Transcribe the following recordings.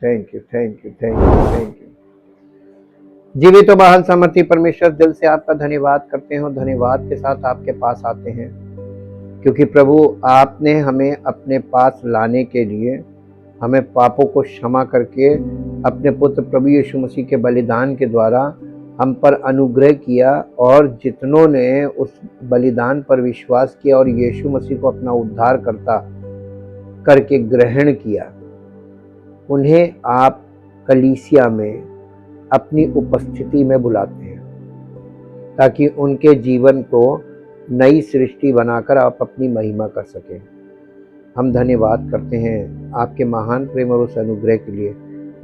Thank you, thank you, thank you, thank you. जीवित और महान सामर्थी परमेश्वर, दिल से आपका धन्यवाद करते हैं और धन्यवाद के साथ आपके पास आते हैं, क्योंकि प्रभु आपने हमें अपने पास लाने के लिए हमें पापों को क्षमा करके अपने पुत्र प्रभु यीशु मसीह के बलिदान के द्वारा हम पर अनुग्रह किया, और जितनों ने उस बलिदान पर विश्वास किया और यीशु मसीह को अपना उद्धारकर्ता करके ग्रहण किया, उन्हें आप कलीसिया में अपनी उपस्थिति में बुलाते हैं, ताकि उनके जीवन को नई सृष्टि बनाकर आप अपनी महिमा कर सकें। हम धन्यवाद करते हैं आपके महान प्रेम और उस अनुग्रह के लिए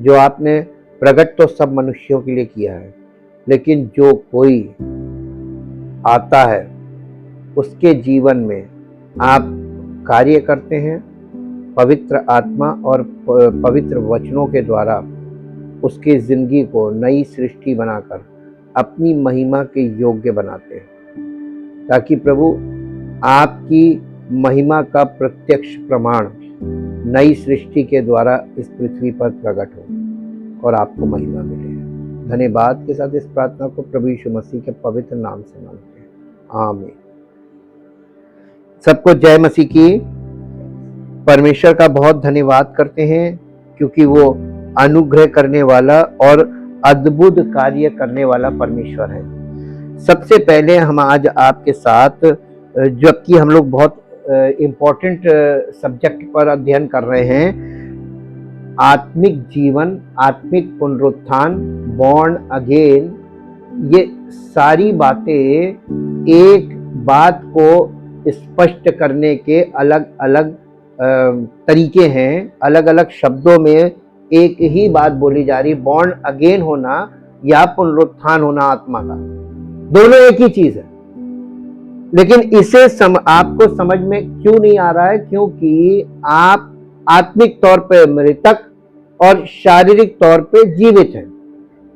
जो आपने प्रकट तो सब मनुष्यों के लिए किया है, लेकिन जो कोई आता है उसके जीवन में आप कार्य करते हैं, पवित्र आत्मा और पवित्र वचनों के द्वारा उसकी जिंदगी को नई सृष्टि बनाकर अपनी महिमा के योग्य बनाते हैं, ताकि प्रभु आपकी महिमा का प्रत्यक्ष प्रमाण नई सृष्टि के द्वारा इस पृथ्वी पर प्रकट हो और आपको महिमा मिले। धन्यवाद के साथ इस प्रार्थना को प्रभु यीशु मसीह के पवित्र नाम से मांगते हैं, आमीन। सबको जय मसीह की। परमेश्वर का बहुत धन्यवाद करते हैं, क्योंकि वो अनुग्रह करने वाला और अद्भुत कार्य करने वाला परमेश्वर है। सबसे पहले हम आज आपके साथ, जबकि हम लोग बहुत इम्पोर्टेंट सब्जेक्ट पर अध्ययन कर रहे हैं, आत्मिक जीवन, आत्मिक पुनरुत्थान, बॉर्न अगेन, ये सारी बातें एक बात को स्पष्ट करने के अलग अलग तरीके हैं। अलग अलग शब्दों में एक ही बात बोली जा रही, बॉर्न अगेन होना या पुनरुत्थान होना आत्मा का, दोनों एक ही चीज है। लेकिन इसे आपको समझ में क्यों नहीं आ रहा है? क्योंकि आप आत्मिक तौर पे मृतक और शारीरिक तौर पे जीवित हैं।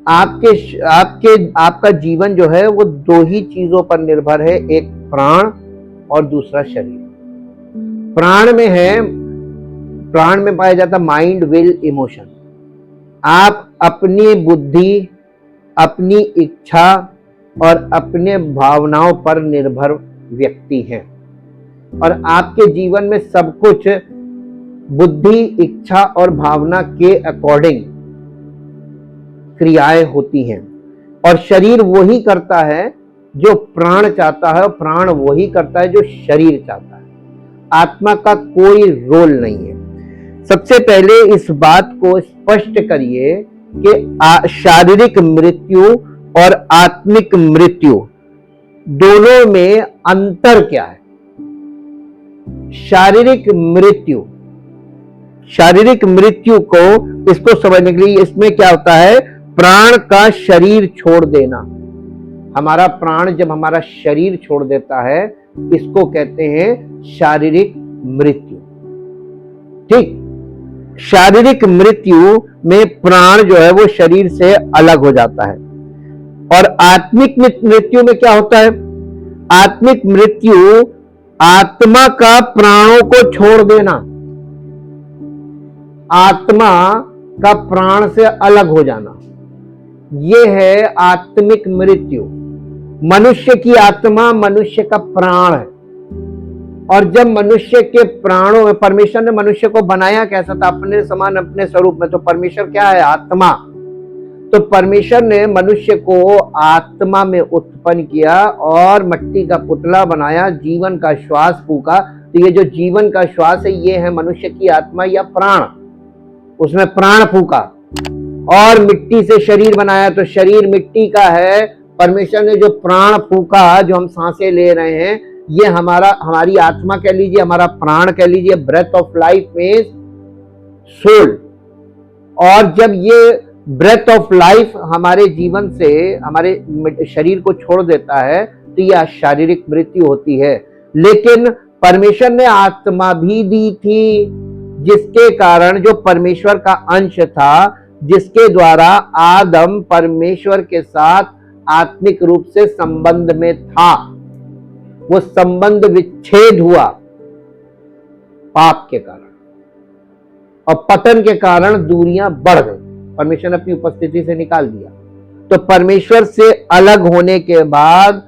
आपका जीवन जो है वो दो ही चीजों पर निर्भर है, एक प्राण और दूसरा शरीर। प्राण में पाया जाता माइंड, विल, इमोशन। आप अपनी बुद्धि, अपनी इच्छा और अपने भावनाओं पर निर्भर व्यक्ति हैं, और आपके जीवन में सब कुछ बुद्धि, इच्छा और भावना के अकॉर्डिंग क्रियाएं होती हैं। और शरीर वही करता है जो प्राण चाहता है, और प्राण वही करता है जो शरीर चाहता है। आत्मा का कोई रोल नहीं है। सबसे पहले इस बात को स्पष्ट करिए कि शारीरिक मृत्यु और आत्मिक मृत्यु दोनों में अंतर क्या है। शारीरिक मृत्यु को, इसको समझने के लिए, इसमें क्या होता है, प्राण का शरीर छोड़ देना। हमारा प्राण जब हमारा शरीर छोड़ देता है, इसको कहते हैं शारीरिक मृत्यु। ठीक, शारीरिक मृत्यु में प्राण जो है वो शरीर से अलग हो जाता है। और आत्मिक मृत्यु में क्या होता है? आत्मिक मृत्यु आत्मा का प्राणों को छोड़ देना, आत्मा का प्राण से अलग हो जाना, यह है आत्मिक मृत्यु। मनुष्य की आत्मा मनुष्य का प्राण है, और जब मनुष्य के प्राणों में, परमेश्वर ने मनुष्य को बनाया कैसा था? अपने समान, अपने स्वरूप में। तो परमेश्वर क्या है? आत्मा। तो परमेश्वर ने मनुष्य को आत्मा में उत्पन्न किया और मिट्टी का पुतला बनाया, जीवन का श्वास फूका। तो ये जो जीवन का श्वास है, ये है मनुष्य की आत्मा या प्राण। उसमें प्राण फूका और मिट्टी से शरीर बनाया, तो शरीर मिट्टी का है। परमेश्वर ने जो प्राण फूका, जो हम सांसें ले रहे हैं, ये हमारी आत्मा कह लीजिए, हमारा प्राण कह लीजिए। Breath of life means soul. और जब ये ब्रेथ ऑफ लाइफ हमारे जीवन से, हमारे शरीर को छोड़ देता है, तो यह शारीरिक मृत्यु होती है। लेकिन परमेश्वर ने आत्मा भी दी थी, जिसके कारण, जो परमेश्वर का अंश था, जिसके द्वारा आदम परमेश्वर के साथ आत्मिक रूप से संबंध में था, वो संबंध विच्छेद हुआ पाप के कारण। और पतन के कारण दूरियां बढ़ गई, परमेश्वर ने अपनी उपस्थिति से निकाल दिया। तो परमेश्वर से अलग होने के बाद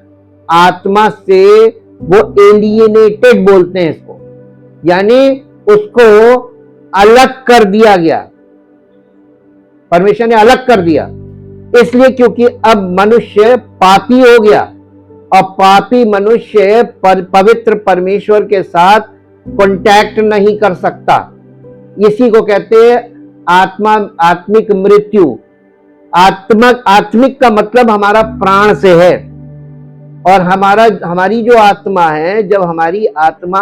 आत्मा से वो एलियनेटेड बोलते हैं इसको, यानी उसको अलग कर दिया गया, परमेश्वर ने अलग कर दिया। इसलिए क्योंकि अब मनुष्य पापी हो गया और पापी मनुष्य पवित्र परमेश्वर के साथ कांटेक्ट नहीं कर सकता। इसी को कहते हैं आत्मिक मृत्यु। आत्मिक का मतलब हमारा प्राण से है, और हमारी जो आत्मा है, जब हमारी आत्मा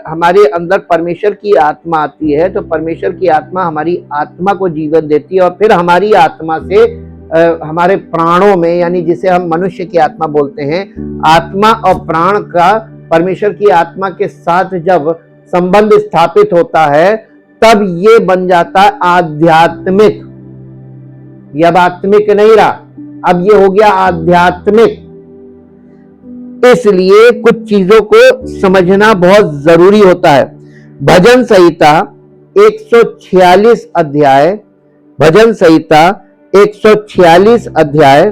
हमारे अंदर परमेश्वर की आत्मा आती है तो परमेश्वर की आत्मा हमारी आत्मा को जीवन देती है, और फिर हमारी आत्मा से हमारे प्राणों में, यानी जिसे हम मनुष्य की आत्मा बोलते हैं, आत्मा और प्राण का परमेश्वर की आत्मा के साथ जब संबंध स्थापित होता है तब ये बन जाता है आध्यात्मिक। ये अब आत्मिक नहीं रहा, अब ये हो गया आध्यात्मिक। इसलिए कुछ चीजों को समझना बहुत जरूरी होता है। भजन संहिता 146 अध्याय, भजन संहिता 146 अध्याय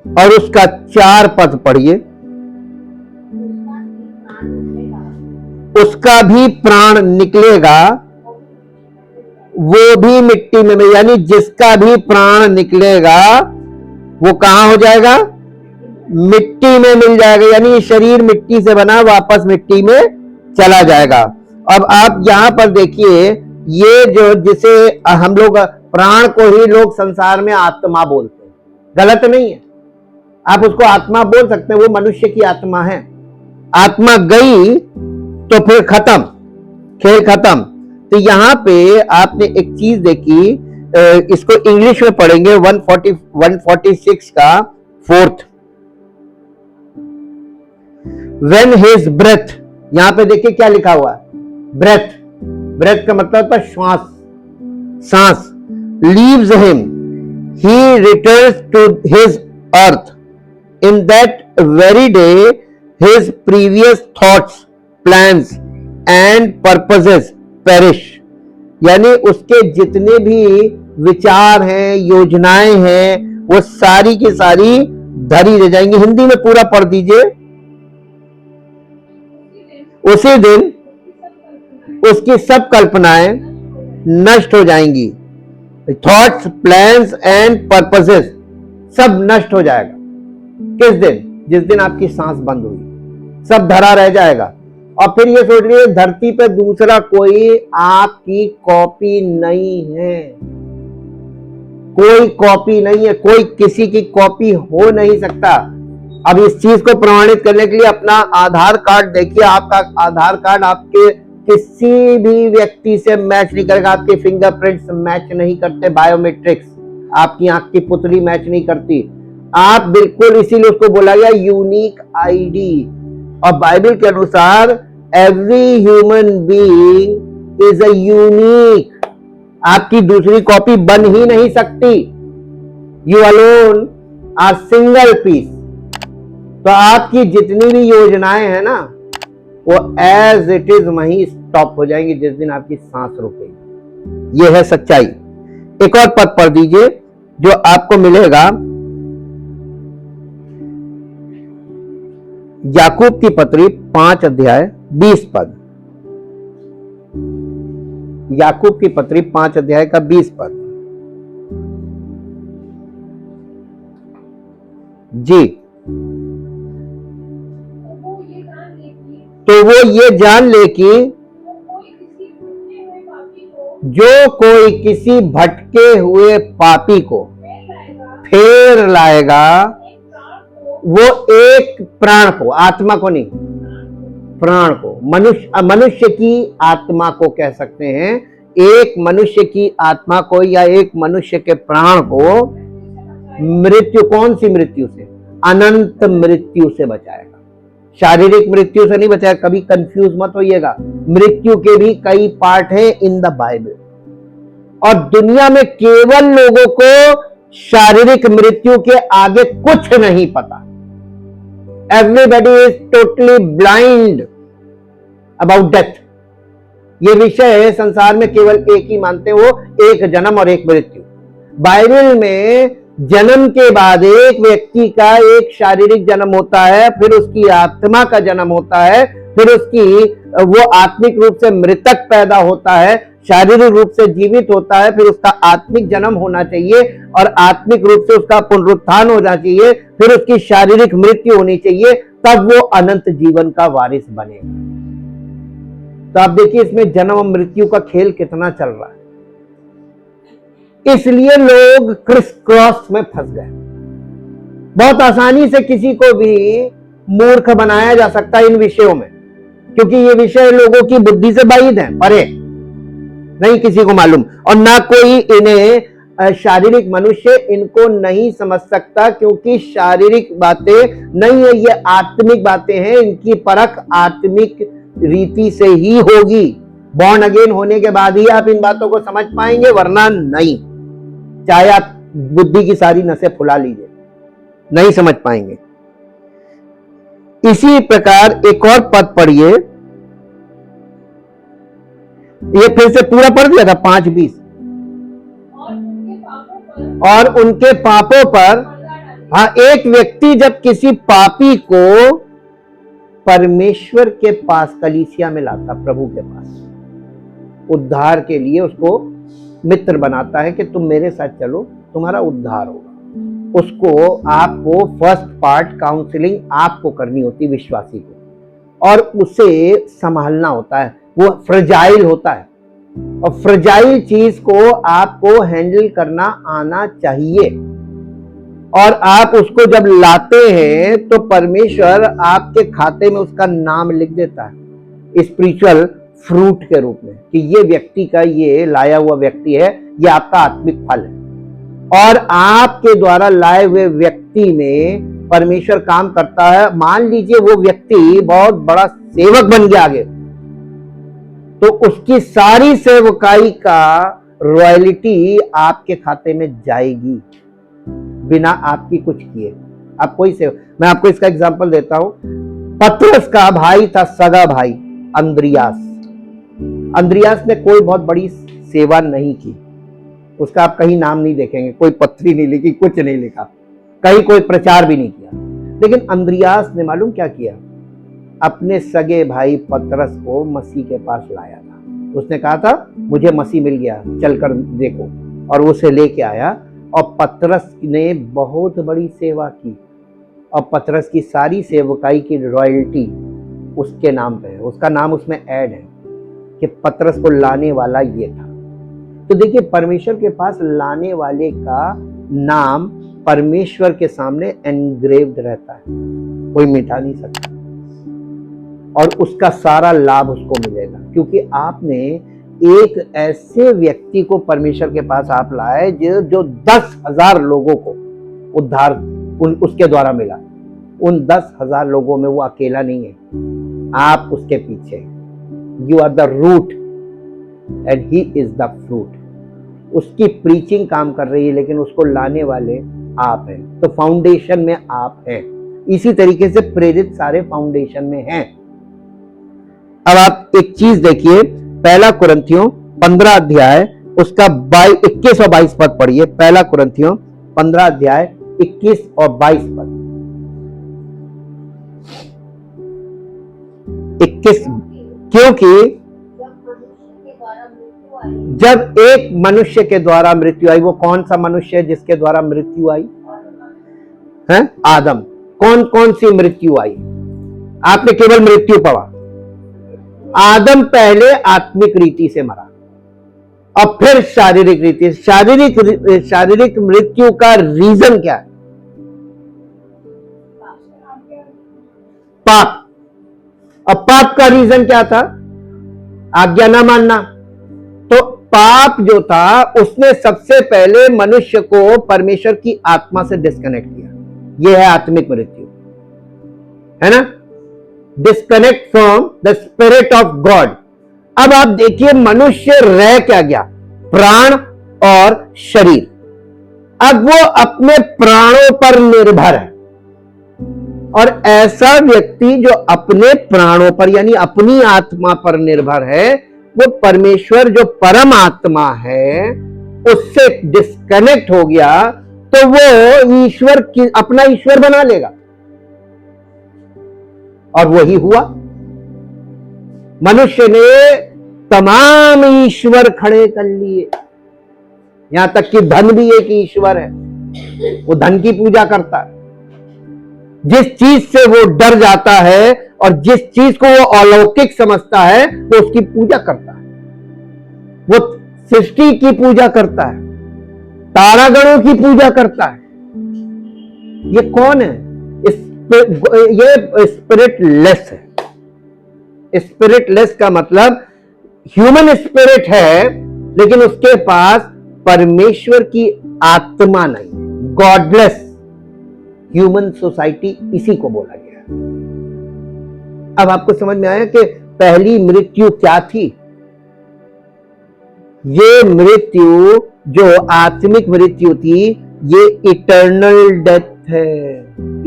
और उसका 4 पद पढ़िए। उसका भी प्राण निकलेगा, वो भी मिट्टी में, यानी जिसका भी प्राण निकलेगा वो कहां हो जाएगा? मिट्टी में मिल जाएगा, यानी ये शरीर मिट्टी से बना वापस मिट्टी में चला जाएगा। अब आप यहां पर देखिए, ये जो जिसे हम लोग प्राण को ही लोग संसार में आत्मा बोलते हैं, गलत नहीं है, आप उसको आत्मा बोल सकते हैं, वो मनुष्य की आत्मा है। आत्मा गई तो फिर खत्म, खेल खत्म। तो यहां पे आपने एक चीज देखी, इसको इंग्लिश में पढ़ेंगे 146 का 4th। When his breath, यहां पे देखिए क्या लिखा हुआ है, ब्रेथ। ब्रेथ का मतलब होता है श्वास, सांस। leaves him, he returns to his earth. In that very day, his previous thoughts, plans and purposes perish. यानी उसके जितने भी विचार हैं, योजनाएं हैं, वो सारी की सारी धरी रह जाएंगी। हिंदी में पूरा पढ़ दीजिए। उसी दिन उसकी सब कल्पनाएं नष्ट हो जाएंगी। थॉट्स, प्लान्स एंड पर्पसेस सब नष्ट हो जाएगा। किस दिन? जिस दिन आपकी सांस बंद हुई, सब धरा रह जाएगा। और फिर ये सोच लीजिए, धरती पे दूसरा कोई आपकी कॉपी नहीं है, कोई कॉपी नहीं है, कोई किसी की कॉपी हो नहीं सकता। अब इस चीज को प्रमाणित करने के लिए अपना आधार कार्ड देखिए। आपका आधार कार्ड आपके किसी भी व्यक्ति से मैच नहीं करेगा, आपके फिंगरप्रिंट्स मैच नहीं करते, बायोमेट्रिक्स, आपकी आंख की पुतली मैच नहीं करती। आप बिल्कुल, इसीलिए उसको बोला गया यूनिक आईडी। और बाइबल के अनुसार every human being is a unique. आपकी दूसरी कॉपी बन ही नहीं सकती। You alone are single piece. तो आपकी जितनी भी योजनाएं हैं ना, वो एज इट इज वहीं स्टॉप हो जाएंगी जिस दिन आपकी सांस रुकेगी। ये है सच्चाई। एक और पद पढ़ दीजिए जो आपको मिलेगा याकूब की पत्री 5 अध्याय 20 पद। याकूब की पत्री 5 अध्याय का 20 पद। जी, तो वो ये जान ले कि जो कोई किसी भटके हुए पापी को फेर लाएगा, वो एक प्राण को, आत्मा को नहीं, प्राण को, मनुष्य की आत्मा को कह सकते हैं, एक मनुष्य की आत्मा को या एक मनुष्य के प्राण को मृत्यु, कौन सी मृत्यु से? अनंत मृत्यु से बचाएगा। शारीरिक मृत्यु से नहीं बचाएगा। कभी कंफ्यूज मत होइएगा, मृत्यु के भी कई पार्ट हैं इन द बाइबल। और दुनिया में केवल लोगों को शारीरिक मृत्यु के आगे कुछ नहीं पता। Everybody is totally blind about death. ये विषय संसार में केवल एक ही मानते हैं, वो एक जन्म और एक मृत्यु। बाइबल में जन्म के बाद एक व्यक्ति का एक शारीरिक जन्म होता है, फिर उसकी आत्मा का जन्म होता है, फिर उसकी वो आत्मिक रूप से मृतक पैदा होता है, शारीरिक रूप से जीवित होता है, फिर उसका आत्मिक जन्म होना चाहिए और आत्मिक रूप से उसका पुनरुत्थान होना चाहिए, फिर उसकी शारीरिक मृत्यु होनी चाहिए, तब वो अनंत जीवन का वारिस बनेगा। तो आप देखिए इसमें जन्म और मृत्यु का खेल कितना चल रहा है। इसलिए लोग क्रिस क्रॉस में फंस गए। बहुत आसानी से किसी को भी मूर्ख बनाया जा सकता है इन विषयों में, क्योंकि ये विषय लोगों की बुद्धि से बाहिर है, परे नहीं किसी को मालूम, और ना कोई इन्हें शारीरिक मनुष्य इनको नहीं समझ सकता, क्योंकि शारीरिक बातें नहीं है, ये आत्मिक बातें हैं। इनकी परख आत्मिक रीति से ही होगी। बॉर्न अगेन होने के बाद ही आप इन बातों को समझ पाएंगे, वरना नहीं। चाहे आप बुद्धि की सारी नसें फुला लीजिए, नहीं समझ पाएंगे। इसी प्रकार एक और पद पढ़िए, ये फिर से पूरा पढ़ दिया था 5:20। और उनके पापों पर, हाँ, एक व्यक्ति जब किसी पापी को परमेश्वर के पास, कलीसिया में लाता, प्रभु के पास उद्धार के लिए उसको मित्र बनाता है कि तुम मेरे साथ चलो, तुम्हारा उद्धार होगा, उसको आपको फर्स्ट पार्ट काउंसलिंग आपको करनी होती विश्वासी को, और उसे संभालना होता है। वो फ्रजाइल होता है, और फ्रजाइल चीज को आपको हैंडल करना आना चाहिए। और आप उसको जब लाते हैं तो परमेश्वर आपके खाते में उसका नाम लिख देता है स्पिरिचुअल फ्रूट के रूप में, कि ये व्यक्ति का, ये लाया हुआ व्यक्ति है, ये आपका आत्मिक फल है। और आपके द्वारा लाए हुए व्यक्ति में परमेश्वर काम करता है। मान लीजिए वो व्यक्ति बहुत बड़ा सेवक बन गया आगे, तो उसकी सारी सेवकाई का रॉयल्टी आपके खाते में जाएगी बिना आपकी कुछ किए। आप कोई सेवक, मैं आपको इसका एग्जांपल देता हूं। पतरस का भाई था, सगा भाई, अंद्रियास। अंद्रियास ने कोई बहुत बड़ी सेवा नहीं की, उसका आप कहीं नाम नहीं देखेंगे, कोई पत्री नहीं लिखी, कुछ नहीं लिखा, कहीं कोई प्रचार भी नहीं किया। लेकिन अंद्रियास ने मालूम क्या किया, अपने सगे भाई पतरस को मसीह के पास लाया था। उसने कहा था मुझे मसीह मिल गया, चलकर देखो, और उसे लेके आया। और पतरस ने बहुत बड़ी सेवा की, और पतरस की सारी सेवकाई की रॉयल्टी उसके नाम पे है, उसका नाम उसमें ऐड है कि पतरस को लाने वाला ये था। तो देखिए परमेश्वर के पास लाने वाले का नाम परमेश्वर के सामने एनग्रेव्ड रहता है, कोई मिटा नहीं सकता, और उसका सारा लाभ उसको मिलेगा, क्योंकि आपने एक ऐसे व्यक्ति को परमेश्वर के पास आप लाए जो 10,000 लोगों को उद्धार उसके द्वारा मिला। उन 10,000 लोगों में वो अकेला नहीं है, आप उसके पीछे। You are the root and he is the fruit. उसकी प्रीचिंग काम कर रही है, लेकिन उसको लाने वाले आप हैं। तो फाउंडेशन में आप हैं। इसी तरीके से प्रेरित सारे फाउंडेशन में हैं। अब आप एक चीज देखिए, पहला कुरिन्थियों 15 अध्याय उसका 21 और 22 पद पढ़िए। पहला कुरिन्थियों 15 अध्याय 21 और 22 पद। 21, क्योंकि जब एक मनुष्य के द्वारा मृत्यु आई, वो कौन सा मनुष्य है जिसके द्वारा मृत्यु आई है? आदम। कौन कौन सी मृत्यु आई? आपने केवल मृत्यु पढ़ा। आदम पहले आत्मिक रीति से मरा और फिर शारीरिक रीति। शारीरिक मृत्यु का रीजन क्या है? पाप। और पाप का रीजन क्या था? आज्ञा ना मानना। तो पाप जो था उसने सबसे पहले मनुष्य को परमेश्वर की आत्मा से डिस्कनेक्ट किया। यह है आत्मिक मृत्यु, है ना? Disconnect from the spirit of God. अब आप देखिए मनुष्य रह क्या गया? प्राण और शरीर। अब वो अपने प्राणों पर निर्भर है, और ऐसा व्यक्ति जो अपने प्राणों पर यानी अपनी आत्मा पर निर्भर है, वो परमेश्वर जो परम आत्मा है उससे डिस्कनेक्ट हो गया तो वो ईश्वर की अपना ईश्वर बना लेगा, और वही हुआ। मनुष्य ने तमाम ईश्वर खड़े कर लिए, यहां तक कि धन भी एक ईश्वर है। वो धन की पूजा करता है, जिस चीज से वो डर जाता है और जिस चीज को वो अलौकिक समझता है वो उसकी पूजा करता है। वो सृष्टि की पूजा करता है, तारागणों की पूजा करता है। ये कौन है? ये स्पिरिटलेस है। स्पिरिटलेस का मतलब ह्यूमन स्पिरिट है लेकिन उसके पास परमेश्वर की आत्मा नहीं। गॉडलेस ह्यूमन सोसाइटी इसी को बोला गया। अब आपको समझ में आया कि पहली मृत्यु क्या थी? ये मृत्यु जो आत्मिक मृत्यु थी ये इटर्नल डेथ है।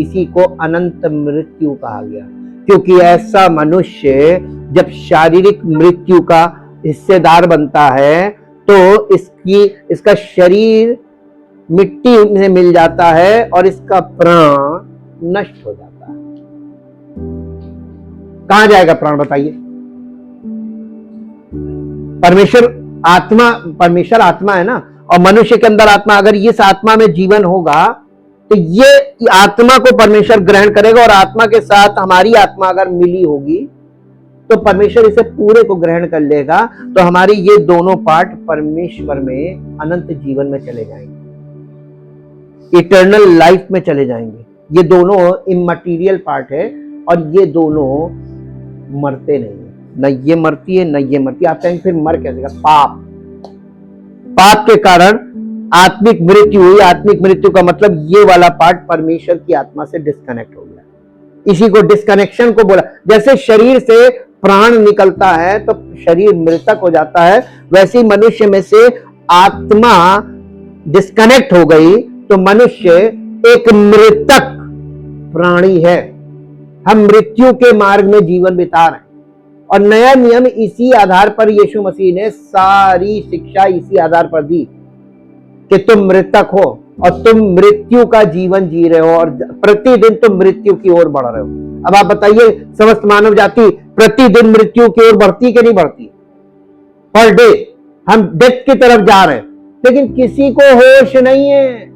इसी को अनंत मृत्यु कहा गया, क्योंकि ऐसा मनुष्य जब शारीरिक मृत्यु का हिस्सेदार बनता है तो इसका शरीर मिट्टी में मिल जाता है और इसका प्राण नष्ट हो जाता है। कहां जाएगा प्राण बताइए? परमेश्वर आत्मा है ना, और मनुष्य के अंदर आत्मा, अगर इस आत्मा में जीवन होगा तो ये आत्मा को परमेश्वर ग्रहण करेगा, और आत्मा के साथ हमारी आत्मा अगर मिली होगी तो परमेश्वर इसे पूरे को ग्रहण कर लेगा। तो हमारी ये दोनों पार्ट परमेश्वर में अनंत जीवन में चले जाएंगे, इटर्नल लाइफ में चले जाएंगे। ये दोनों इममटीरियल पार्ट है और ये दोनों मरते नहीं है, न ये मरती है न ये मरती है। आप कहेंगे फिर मर कैसे? पाप के कारण आत्मिक मृत्यु हुई। आत्मिक मृत्यु का मतलब ये वाला पार्ट परमेश्वर की आत्मा से डिस्कनेक्ट हो गया। इसी को डिस्कनेक्शन को बोला। जैसे शरीर से प्राण निकलता है तो शरीर मृतक हो जाता है, वैसे ही मनुष्य में से आत्मा डिस्कनेक्ट हो गई तो मनुष्य एक मृतक प्राणी है। हम मृत्यु के मार्ग में जीवन बिता रहे हैं, और नया नियम इसी आधार पर यीशु मसीह ने सारी शिक्षा इसी आधार पर दी कि तुम मृतक हो और तुम मृत्यु का जीवन जी रहे हो और प्रतिदिन तुम मृत्यु की ओर बढ़ रहे हो। अब आप बताइए, समस्त मानव जाति प्रतिदिन मृत्यु की ओर बढ़ती कि नहीं बढ़ती? पर डे हम डेथ की तरफ जा रहे हैं, लेकिन किसी को होश नहीं है।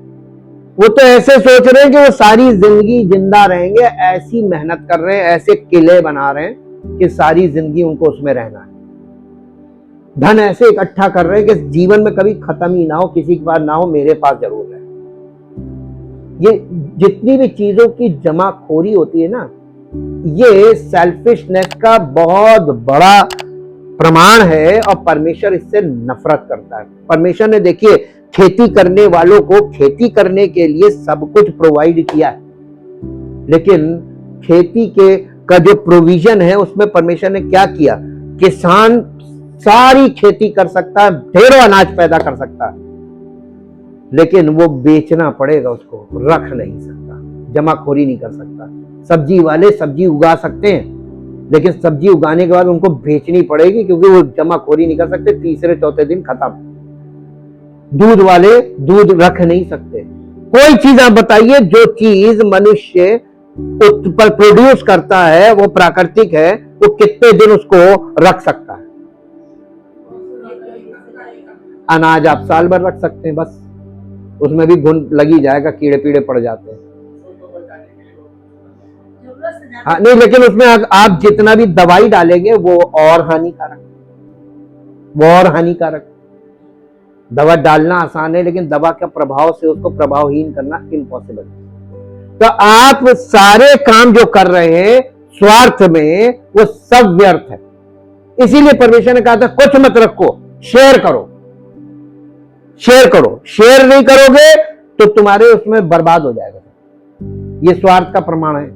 वो तो ऐसे सोच रहे हैं कि वो सारी जिंदगी जिंदा रहेंगे, ऐसी मेहनत कर रहे हैं, ऐसे किले बना रहे हैं कि सारी जिंदगी उनको उसमें रहना है। धन ऐसे इकट्ठा कर रहे हैं कि जीवन में कभी खत्म ही ना हो, किसी के पास ना हो, मेरे पास जरूर है। ये जितनी भी चीजों की जमाखोरी होती है ना, ये सेल्फिशनेस का बहुत बड़ा प्रमाण है, और परमेश्वर इससे नफरत करता है। परमेश्वर ने देखिए खेती करने वालों को खेती करने के लिए सब कुछ प्रोवाइड किया है, लेकिन खेती का जो प्रोविजन है उसमें परमेश्वर ने क्या किया? किसान सारी खेती कर सकता है, ढेरों अनाज पैदा कर सकता है, लेकिन वो बेचना पड़ेगा, उसको रख नहीं सकता, जमाखोरी नहीं कर सकता। सब्जी वाले सब्जी उगा सकते हैं, लेकिन सब्जी उगाने के बाद उनको बेचनी पड़ेगी, क्योंकि वो जमाखोरी नहीं कर सकते, तीसरे चौथे दिन खत्म। दूध वाले दूध रख नहीं सकते। कोई चीज आप बताइए, जो चीज मनुष्य प्रोड्यूस करता है वो प्राकृतिक है, वो कितने दिन उसको रख सकता है? अनाज आप साल भर रख सकते हैं, बस उसमें भी घुन लगी जाएगा, कीड़े पीड़े पड़ जाते हैं। हाँ नहीं, लेकिन उसमें आप जितना भी दवाई डालेंगे वो और हानिकारक। दवा डालना आसान है, लेकिन दवा के प्रभाव से उसको प्रभावहीन करना इम्पॉसिबल है। तो आप सारे काम जो कर रहे हैं स्वार्थ में, वो सब व्यर्थ है। इसीलिए परमेश्वर ने कहा था कुछ मत रखो, शेयर करो। शेयर नहीं करोगे तो तुम्हारे उसमें बर्बाद हो जाएगा। ये स्वार्थ का प्रमाण है।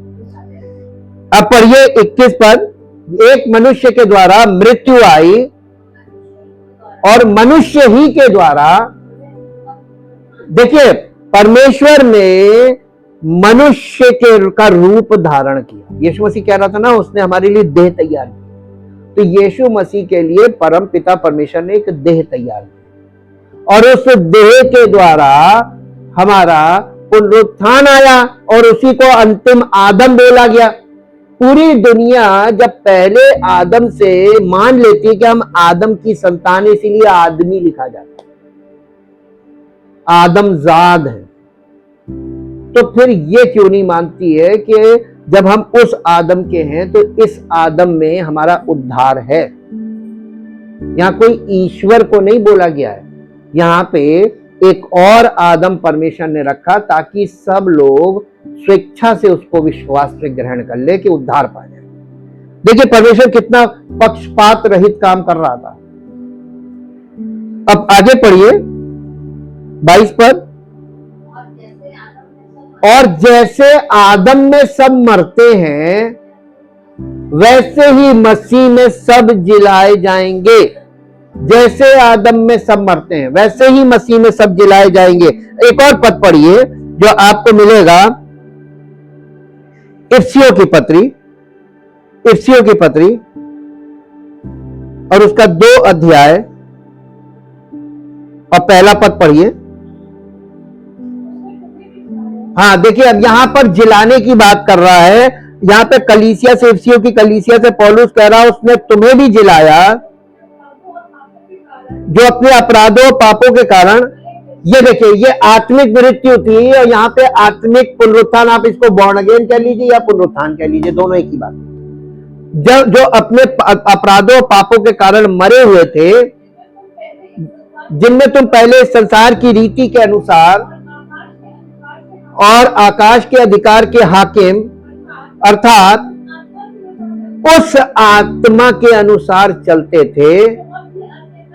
अब पढ़िए 21 पद। एक मनुष्य के द्वारा मृत्यु आई और मनुष्य ही के द्वारा, देखिए परमेश्वर ने मनुष्य का रूप धारण किया। यीशु मसीह कह रहा था ना, उसने हमारे लिए देह तैयार की। तो यीशु मसीह के लिए परम पिता परमेश्वर ने एक देह तैयार किया और उस देह के द्वारा हमारा पुनरुत्थान आया और उसी को अंतिम आदम बोला गया। पूरी दुनिया जब पहले आदम से मान लेती है कि हम आदम की संतान, इसीलिए आदमी लिखा जाता है, आदमजाद है, तो फिर ये क्यों नहीं मानती है कि जब हम उस आदम के हैं तो इस आदम में हमारा उद्धार है। यहां कोई ईश्वर को नहीं बोला गया है, यहां पे एक और आदम परमेश्वर ने रखा ताकि सब लोग स्वेच्छा से उसको विश्वास से ग्रहण कर ले कि उद्धार पा जाए। देखिए परमेश्वर कितना पक्षपात रहित काम कर रहा था। अब आगे पढ़िए 22 पद। और जैसे आदम में सब मरते हैं वैसे ही मसीह में सब जिलाए जाएंगे। जैसे आदम में सब मरते हैं वैसे ही मसीह में सब जिलाए जाएंगे। एक और पद पढ़िए जो आपको मिलेगा इफिसियों की पत्री और उसका 2 अध्याय और पहला पद पढ़िए। हाँ देखिए, अब यहां पर जिलाने की बात कर रहा है। यहां पे कलीसिया से, इफिसियों की कलीसिया से पौलुस कह रहा है उसने तुम्हें भी जिलाया जो अपने अपराधों और पापों के कारण। ये देखिए, ये आत्मिक मृत्यु थी और यहाँ पे आत्मिक पुनरुत्थान, आप इसको बॉर्न अगेन कह लीजिए या पुनरुत्थान कह लीजिए, दोनों एक ही बात। जो अपने अपराधों और पापों के कारण मरे हुए थे, जिनमें तुम पहले संसार की रीति के अनुसार और आकाश के अधिकार के हाकिम अर्थात उस आत्मा के अनुसार चलते थे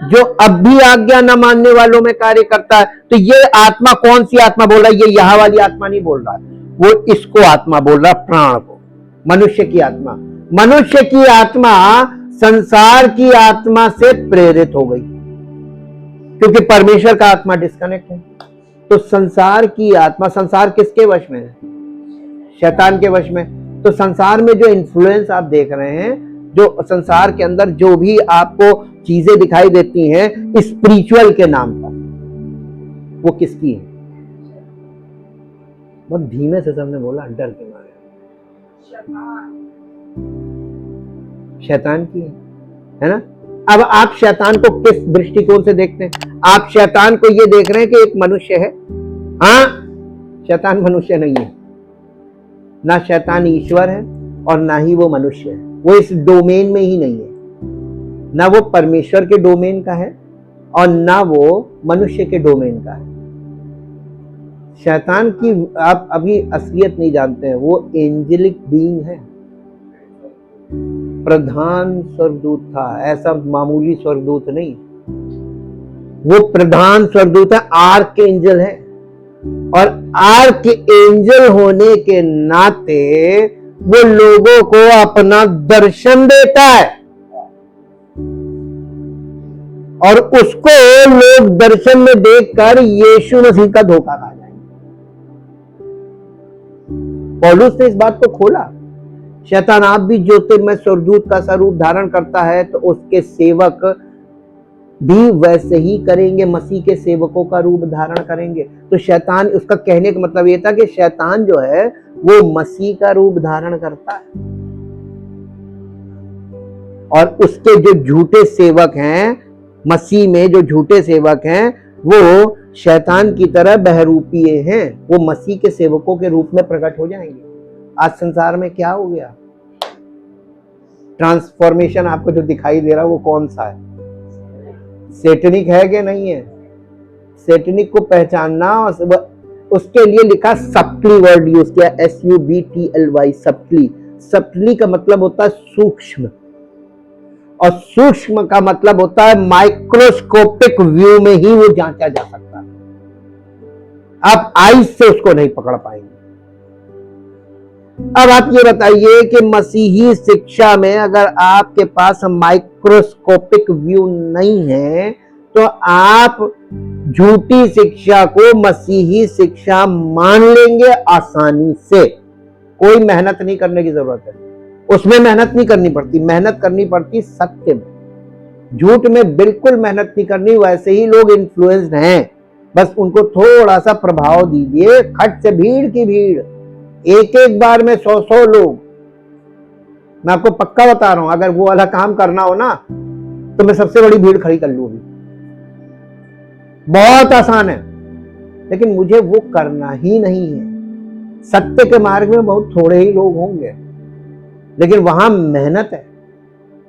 जो अब भी आज्ञा न मानने वालों में कार्य करता है। तो ये आत्मा कौन सी आत्मा बोल रहा है? ये यहाँ वाली आत्मा नहीं बोल रहा है, वो इसको आत्मा बोल रहा है, प्राण को, मनुष्य की आत्मा। मनुष्य की आत्मा संसार की आत्मा से प्रेरित हो गई क्योंकि परमेश्वर का आत्मा डिस्कनेक्ट है। तो संसार की आत्मा, संसार किसके वश में है? शैतान के वश में। तो संसार में जो इन्फ्लुएंस आप देख रहे हैं, जो संसार के अंदर जो भी आपको चीजें दिखाई देती हैं स्पिरिचुअल के नाम पर, वो किसकी है? बहुत धीमे से सबने बोला, डर के मारे। शैतान की है ना। अब आप शैतान को किस दृष्टिकोण से देखते हैं? आप शैतान को ये देख रहे हैं कि एक मनुष्य है? हाँ, शैतान मनुष्य नहीं है, ना शैतान ईश्वर है और ना ही वो मनुष्य है। वो इस डोमेन में ही नहीं है, ना वो परमेश्वर के डोमेन का है और ना वो मनुष्य के डोमेन का है। शैतान की आप अभी असलियत नहीं जानते हैं, वो एंजेलिक बीइंग है, प्रधान स्वर्गदूत था, ऐसा मामूली स्वर्गदूत नहीं, वो प्रधान स्वर्गदूत है, आर्क एंजल है। और आर्क एंजल होने के नाते वो लोगों को अपना दर्शन देता है और उसको लोग दर्शन में देखकर यीशु मसीह का धोखा खा जाएंगे। पौलुस ने इस बात को खोला। शैतान आप भी ज्योतिर्मय स्वर्गदूत का स्वरूप धारण करता है तो उसके सेवक भी वैसे ही करेंगे, मसीह के सेवकों का रूप धारण करेंगे। तो शैतान, उसका कहने का मतलब ये था कि शैतान जो है वो मसीह का रूप धारण करता है और उसके जो झूठे सेवक हैं, मसीह में जो झूठे सेवक हैं, वो शैतान की तरह बहरूपीय हैं, वो मसीह के सेवकों के रूप में प्रकट हो जाएंगे। आज संसार में क्या हो गया? ट्रांसफॉर्मेशन आपको जो दिखाई दे रहा है वो कौन सा है? सेटनिक है कि नहीं है? सेटनिक को पहचानना, उसके लिए लिखा सप्टली वर्ड यूज किया, SUBTLY, सप्टली। सप्टली का मतलब होता है सूक्ष्म, और सूक्ष्म का मतलब होता है माइक्रोस्कोपिक व्यू में ही वो जांचा जा सकता है। आप आईज से उसको नहीं पकड़ पाएंगे। अब आप ये बताइए कि मसीही शिक्षा में अगर आपके पास माइक्रोस्कोपिक व्यू नहीं है तो आप झूठी शिक्षा को मसीही शिक्षा मान लेंगे आसानी से, कोई मेहनत नहीं करने की जरूरत है। उसमें मेहनत नहीं करनी पड़ती, मेहनत करनी पड़ती सत्य में। झूठ में बिल्कुल मेहनत नहीं करनी। वैसे ही लोग इन्फ्लुएंस्ड हैं, बस उनको थोड़ा सा प्रभाव दीजिए। खट से भीड़ की भीड़, एक एक बार में 100-100 लोग। मैं आपको पक्का बता रहा हूं, अगर वो वाला काम करना हो ना तो मैं सबसे बड़ी भीड़ खड़ी कर लूंगी। बहुत आसान है, लेकिन मुझे वो करना ही नहीं है। सत्य के मार्ग में बहुत थोड़े ही लोग होंगे, लेकिन वहां मेहनत है।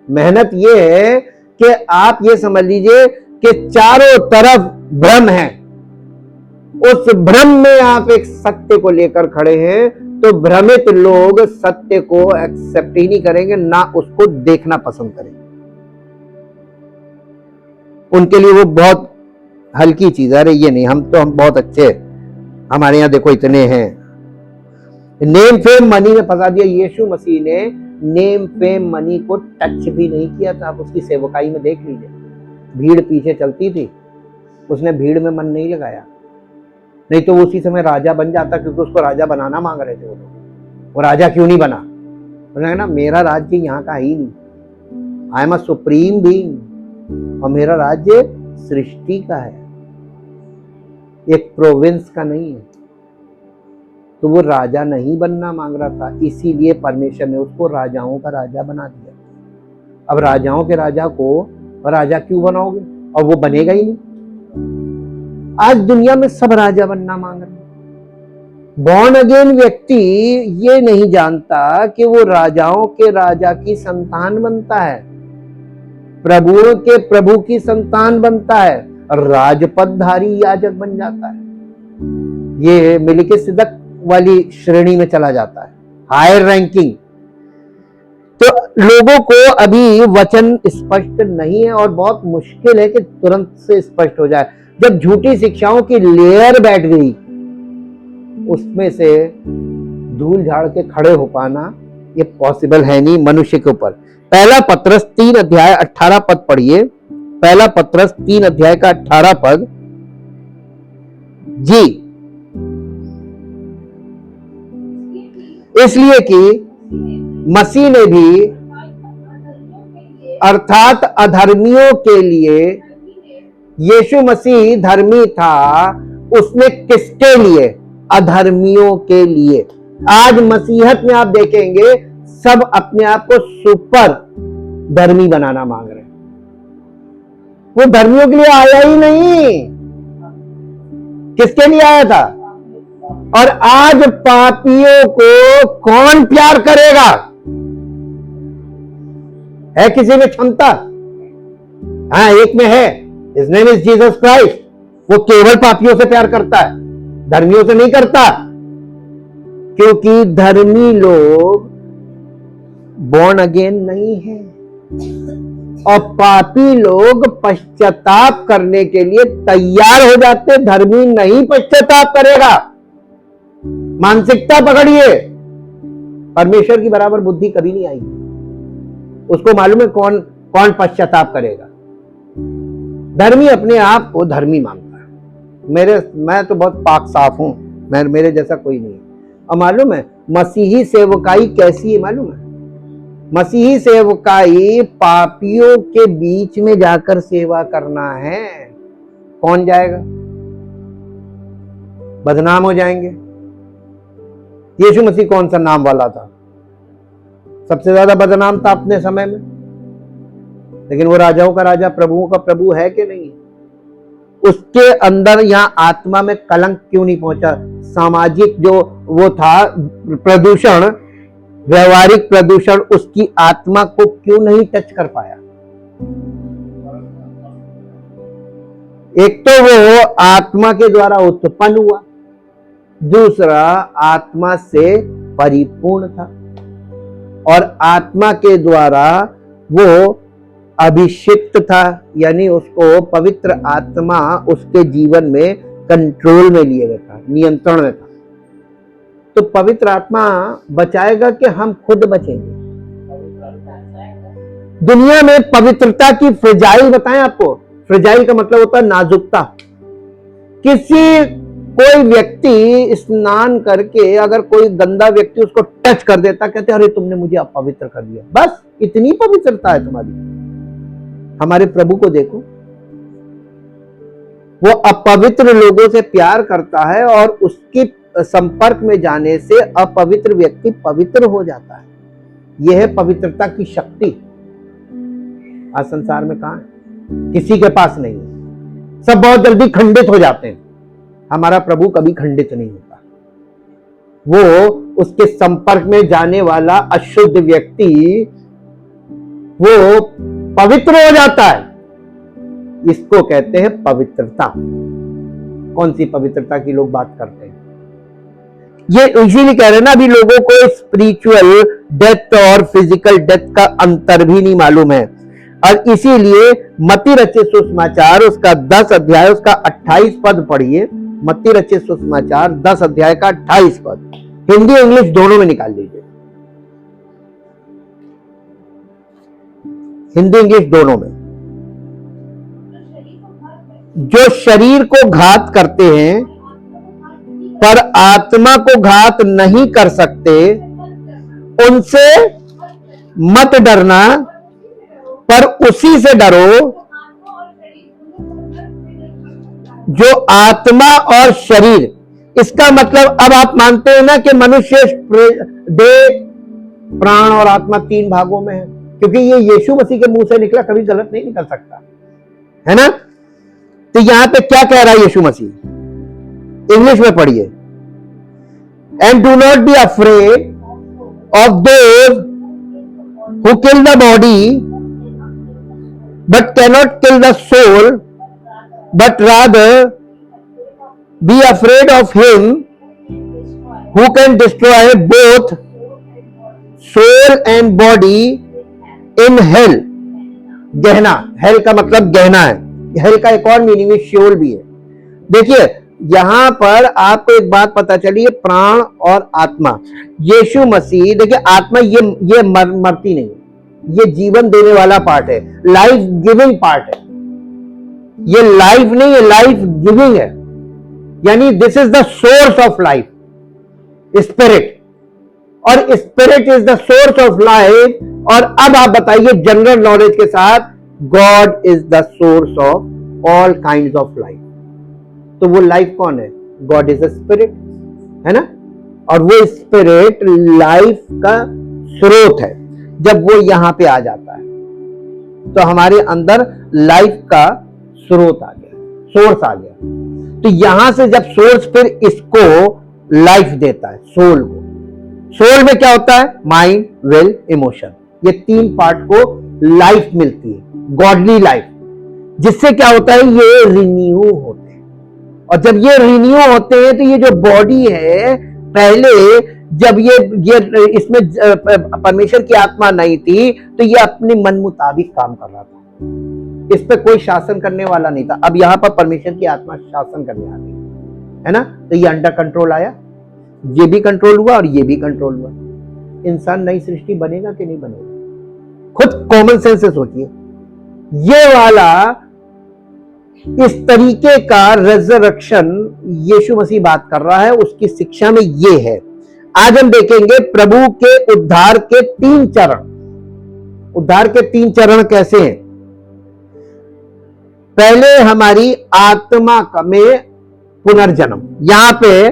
मेहनत ये है कि आप ये समझ लीजिए कि चारों तरफ भ्रम है, उस भ्रम में आप एक सत्य को लेकर खड़े हैं, तो भ्रमित लोग सत्य को एक्सेप्ट ही नहीं करेंगे, ना उसको देखना पसंद करेंगे। उनके लिए वो बहुत हल्की चीज है। अरे ये नहीं, हम बहुत अच्छे, हमारे यहां देखो इतने हैं। नेम फेम मनी में फंसा दिया। यीशु मसीह ने नेम फेम मनी को टच भी नहीं किया था। आप उसकी सेवकाई में देख लीजिए, भीड़ पीछे चलती थी, उसने भीड़ में मन नहीं लगाया। नहीं तो उसी समय राजा बन जाता, क्योंकि उसको राजा बनाना मांग रहे थे वो राजा क्यों नहीं बना? उन्होंने ना, मेरा राज्य यहाँ का ही नहीं, I am a supreme being, और मेरा राज्य सृष्टि का है, एक प्रोविंस का नहीं है। तो वो राजा नहीं बनना मांग रहा था, इसीलिए परमेश्वर ने उसको राजाओं का राजा बना दिया। अब राजाओं के राजा को राजा क्यों बनाओगे? और वो बनेगा ही नहीं। आज दुनिया में सब राजा बनना मांग रहे हैं। बॉर्न अगेन व्यक्ति ये नहीं जानता कि वो राजाओं के राजा की संतान बनता है, प्रभुओं के प्रभु की संतान बनता है, राजपदधारी याजक बन जाता है। ये मेलिकिसिदक वाली श्रेणी में चला जाता है, हायर रैंकिंग। तो लोगों को अभी वचन स्पष्ट नहीं है, और बहुत मुश्किल है कि तुरंत से स्पष्ट हो जाए। जब झूठी शिक्षाओं की लेयर बैठ गई, उसमें से धूल झाड़ के खड़े हो पाना ये पॉसिबल है नहीं मनुष्य के ऊपर। पहला पत्रस 3 अध्याय 18 पद पढ़िए। पहला पत्रस 3 अध्याय का 18 पद। जी, इसलिए कि मसीह ने भी अर्थात अधर्मियों के लिए, यीशु मसीह धर्मी था, उसने किसके लिए? अधर्मियों के लिए। आज मसीहत में आप देखेंगे सब अपने आप को सुपर धर्मी बनाना मांग रहे हैं। वो धर्मियों के लिए आया ही नहीं, किसके लिए आया था? और आज पापियों को कौन प्यार करेगा? है किसी में क्षमता? हाँ, एक में है, his name is Jesus Christ. वो केवल पापियों से प्यार करता है, धर्मियों से नहीं करता, क्योंकि धर्मी लोग बॉर्न अगेन नहीं है, और पापी लोग पश्चाताप करने के लिए तैयार हो जाते। धर्मी नहीं पश्चाताप करेगा। मानसिकता पकड़िए, परमेश्वर की बराबर बुद्धि कभी नहीं आई। उसको मालूम है कौन कौन पश्चाताप करेगा। धर्मी अपने आप को धर्मी मानता है। मैं तो बहुत पाक साफ हूं, मेरे जैसा कोई नहीं है। और मालूम है मसीही सेवकाई कैसी है? मालूम है मसीही सेवकाई पापियों के बीच में जाकर सेवा करना है। कौन जाएगा? बदनाम हो जाएंगे। यीशु मसीह कौन सा नाम वाला था? सबसे ज्यादा बदनाम था अपने समय में, लेकिन वो राजाओं का राजा, प्रभुओं का प्रभु है कि नहीं? उसके अंदर यहां आत्मा में कलंक क्यों नहीं पहुंचा? सामाजिक जो वो था प्रदूषण, व्यवहारिक प्रदूषण, उसकी आत्मा को क्यों नहीं टच कर पाया? एक तो वो आत्मा के द्वारा उत्पन्न हुआ, दूसरा आत्मा से परिपूर्ण था, और आत्मा के द्वारा वो अभिषिक्त था, यानी उसको पवित्र आत्मा उसके जीवन में कंट्रोल में लिए हुए था, नियंत्रण में था। तो पवित्र आत्मा बचाएगा कि हम खुद बचेंगे? दुनिया में पवित्रता की फ्रेजाइल बताएं आपको। फ्रेजाइल का मतलब होता है नाजुकता। किसी कोई व्यक्ति स्नान करके अगर कोई गंदा व्यक्ति उसको टच कर देता, कहते अरे तुमने मुझे अपवित्र कर दिया। बस इतनी पवित्रता है तुम्हारी। हमारे प्रभु को देखो, वो अपवित्र लोगों से प्यार करता है और उसके संपर्क में जाने से अपवित्र व्यक्ति पवित्र हो जाता है। यह है पवित्रता की शक्ति। आज संसार में कहां है? किसी के पास नहीं है। सब बहुत जल्दी खंडित हो जाते हैं। हमारा प्रभु कभी खंडित नहीं होता। वो उसके संपर्क में जाने वाला अशुद्ध व्यक्ति वो पवित्र हो जाता है। इसको कहते हैं पवित्रता। कौन सी पवित्रता की लोग बात करते हैं? ये इसीलिए कह रहे हैं ना, अभी लोगों को स्पिरिचुअल डेथ और फिजिकल डेथ का अंतर भी नहीं मालूम है। और इसीलिए मत्ती रचित सुसमाचार उसका 10 अध्याय उसका 28 पद पढ़िए। मत्ती रचित सुसमाचार 10 अध्याय का 28 पद, हिंदी इंग्लिश दोनों में निकाल लीजिए। हिंदी इंग्लिश दोनों में। जो शरीर को घात करते हैं पर आत्मा को घात नहीं कर सकते, उनसे मत डरना, पर उसी से डरो जो आत्मा और शरीर। इसका मतलब अब आप मानते हैं ना कि मनुष्य देह, प्राण और आत्मा 3 भागों में है, क्योंकि ये यीशु मसीह के मुंह से निकला, कभी गलत नहीं निकल सकता है ना। तो यहां पे क्या कह रहा है यीशु मसीह? इंग्लिश में पढ़िए। And do not be afraid of those who kill the body but cannot kill the soul, but rather be afraid of him who can destroy both soul and body in hell. गहना, hell का मतलब गहना है। Hello का एक और meaning है श्योल भी है। देखिए यहां पर आपको एक बात पता चली है, प्राण और आत्मा। यीशु मसीह, देखिए आत्मा ये मरती नहीं, ये जीवन देने वाला पार्ट है, लाइफ गिविंग पार्ट है। ये लाइफ नहीं है, लाइफ गिविंग है। यानी this is the source of life, spirit, और spirit is the source of life. और अब आप बताइए जनरल नॉलेज के साथ, god is the source of all kinds of life. तो वो लाइफ कौन है? गॉड इज अ स्पिरिट, है ना। और वो स्पिरिट लाइफ का स्रोत है। जब वो यहां पे आ जाता है तो हमारे अंदर लाइफ का स्रोत आ गया, सोर्स आ गया। तो यहां से जब सोर्स फिर इसको लाइफ देता है, सोल को। सोल में क्या होता है? Mind, will, emotion. ये 3 पार्ट को लाइफ मिलती है, गॉडली लाइफ, जिससे क्या होता है? ये रिन्यू होते हैं। और जब ये रिन्यू होते हैं तो ये जो बॉडी है, पहले जब ये इसमें परमेश्वर की आत्मा नहीं थी तो ये अपने मन मुताबिक काम कर रहा था, इस पे कोई शासन करने वाला नहीं था। अब यहां पर परमेश्वर की आत्मा शासन करने आ गई है ना। तो ये अंडर कंट्रोल आया, ये भी कंट्रोल हुआ और ये भी कंट्रोल हुआ। इंसान नई सृष्टि बनेगा कि नहीं बनेगा? खुद कॉमन सेंस से सोचिए। ये वाला इस तरीके का रेजरेक्शन यीशु मसीह बात कर रहा है, उसकी शिक्षा में ये है। आज हम देखेंगे प्रभु के उद्धार के 3 चरण। उद्धार के 3 चरण कैसे हैं? पहले हमारी आत्मा में पुनर्जन्म। यहां पे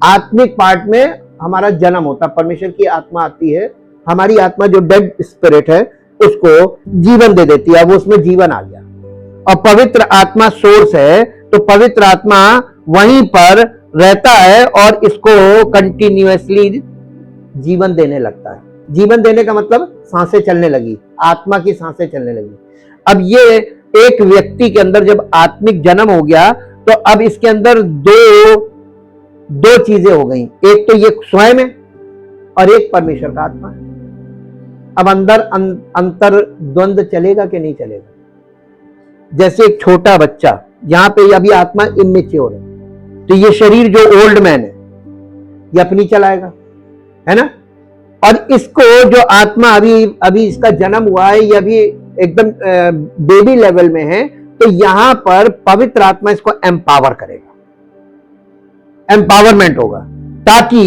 आत्मिक पार्ट में हमारा जन्म होता है, परमेश्वर की आत्मा आती है, हमारी आत्मा जो डेड स्पिरिट है उसको जीवन दे देती है, अब उसमें जीवन आ गया। और पवित्र आत्मा सोर्स है, तो पवित्र आत्मा वहीं पर रहता है और इसको कंटिन्यूअसली जीवन देने लगता है। जीवन देने का मतलब सांसें चलने लगी, आत्मा की सांसें चलने लगी। अब ये एक व्यक्ति के अंदर जब आत्मिक जन्म हो गया तो अब इसके अंदर दो चीजें हो गई, एक तो ये स्वयं है और एक परमेश्वर का आत्मा है। अब अंदर अंतर द्वंद्व चलेगा कि नहीं चलेगा? जैसे एक छोटा बच्चा, यहां पे अभी आत्मा इमेच्योर है, तो ये शरीर जो ओल्ड मैन है ये अपनी चलाएगा, है ना। और इसको जो आत्मा अभी इसका जन्म हुआ है, ये अभी एकदम बेबी लेवल में है, तो यहां पर पवित्र आत्मा इसको एम्पावर करेगा। एम्पावरमेंट होगा, ताकि